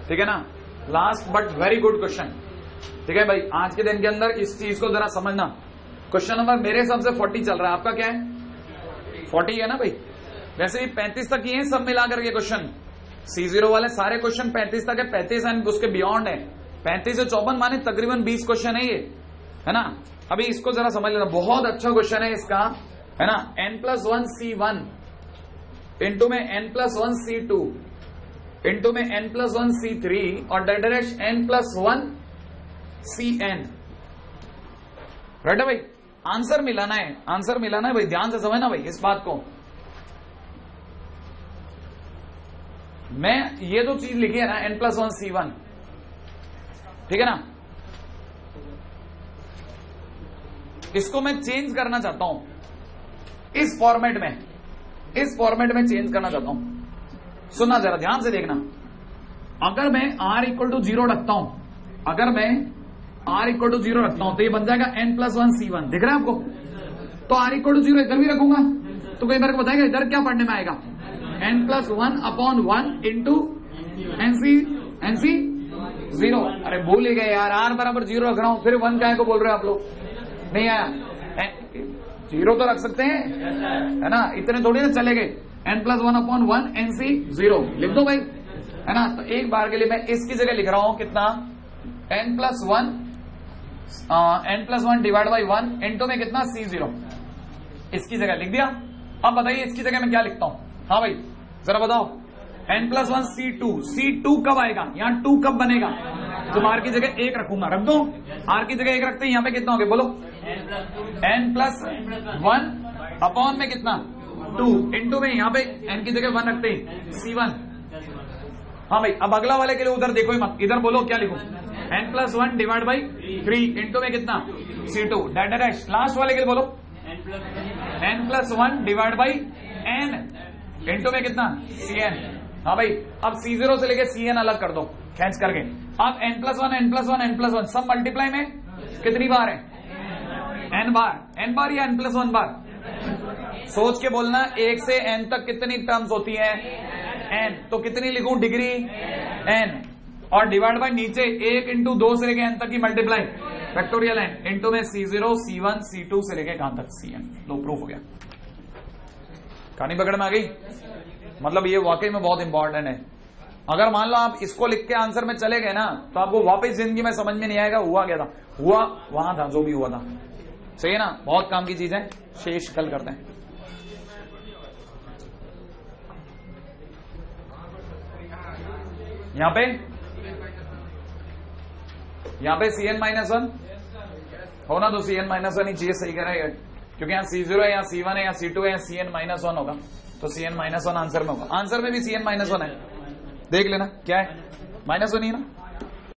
S1: ठीक है ना, last but very good question, ठीक है भाई। आज के दिन के अंदर इस चीज को जरा समझना। क्वेश्चन नंबर मेरे हिसाब से 40 चल रहा है, आपका क्या है 40 है ना भाई। वैसे भी 35 तक ही है सब मिलाकर के क्वेश्चन, C0 वाले सारे क्वेश्चन 35 तक है, 35 एंड उसके बियॉन्ड है, 35 से 54 माने तकरीबन 20 क्वेश्चन है ये, है ना। अभी इसको जरा समझ लेना, बहुत अच्छा क्वेश्चन है इसका, है ना। n+1c1 इंटू में n+1c2 इंटू में n+1c3 और डैश n+1cn, राइट है भाई। आंसर मिलाना है, आंसर मिलाना है भाई, ध्यान से समझना भाई इस बात को। मैं ये जो चीज लिखी है ना n+1c1, ठीक है ना, इसको मैं चेंज करना चाहता हूं इस फॉर्मेट में, इस फॉर्मेट में चेंज करना चाहता हूं। सुनना जरा ध्यान से देखना, अगर मैं r=0 रखता हूं, अगर मैं r=0 रखता हूं तो ये बन जाएगा n+1c1, दिख रहा है आपको। तो r=0 इधर भी रखूंगा तो कोई मेरे को बताएगा इधर क्या पढ़ने में आएगा, n+1/1 इंटू nc0। अरे भूल ही गए यार, r=0 रख रहा हूं, फिर 1 क्या को बोल रहे हो आप लोग, नहीं आया। 0 तो रख सकते हैं, है ना, इतने थोड़ी ना चले गए। n+1/1 nc0 लिख दो भाई, है ना। तो एक बार के लिए मैं इसकी जगह लिख रहा हूं कितना n+1 डिवाइड बाई 1 इंटू में कितना c0, इसकी जगह लिख दिया। अब बताइए इसकी जगह मैं क्या लिखता हूं, हाँ भाई जरा बताओ। n+1c2, c2 कब आएगा, यहां 2 कब बनेगा, तो r की जगह 1 रखूंगा, रख दो, r की जगह 1 रखते हैं, यहां पे कितना हो गया बोलो, n+1 अपॉन में कितना 2 इंटू में यहां पे n की जगह 1 रखते हैं c1। हाँ भाई अब अगला वाले के लिए उधर देखो ही मत, इधर बोलो क्या लिखो, n+1 डिवाइड बाई 3 इंटू में कितना c2 डैश। लास्ट वाले के लिए बोलो n+1 divide by n into में कितना cn। हाँ भाई अब c0 से लेके cn अलग कर दो खींच करके। अब n+1 सब मल्टीप्लाई में कितनी बार है, n बार या n+1 बार, सोच के बोलना। 1 से n तक कितनी टर्म्स होती है n, तो कितनी लिखूं डिग्री n, और डिवाइड बाय नीचे 1 इंटू 2 से लेके n तक की मल्टीप्लाई फैक्टोरियल n इंटू में C0 C1 C2 से लेके कहां तक Cn। लो प्रूफ हो गया। कहानी पकड़ में आ गई। मतलब ये वाकई में बहुत इंपॉर्टेंट है। अगर मान लो आप इसको लिख के आंसर में चले गए ना तो आपको वापस जिंदगी में समझ में नहीं आएगा हुआ क्या था। हुआ वहां था जो भी हुआ था। सही है ना। बहुत काम की चीज है। शेष कल करते हैं। यहां पे Cn-1 होना तो Cn-1 ही चाहिए। सही कह रहे हैं क्योंकि यहाँ C0 है, यहाँ C1 है, यहाँ C2 है, Cn-1 होगा तो Cn-1 आंसर में होगा। आंसर में भी Cn-1 है। देख लेना क्या है, -1 ही ना।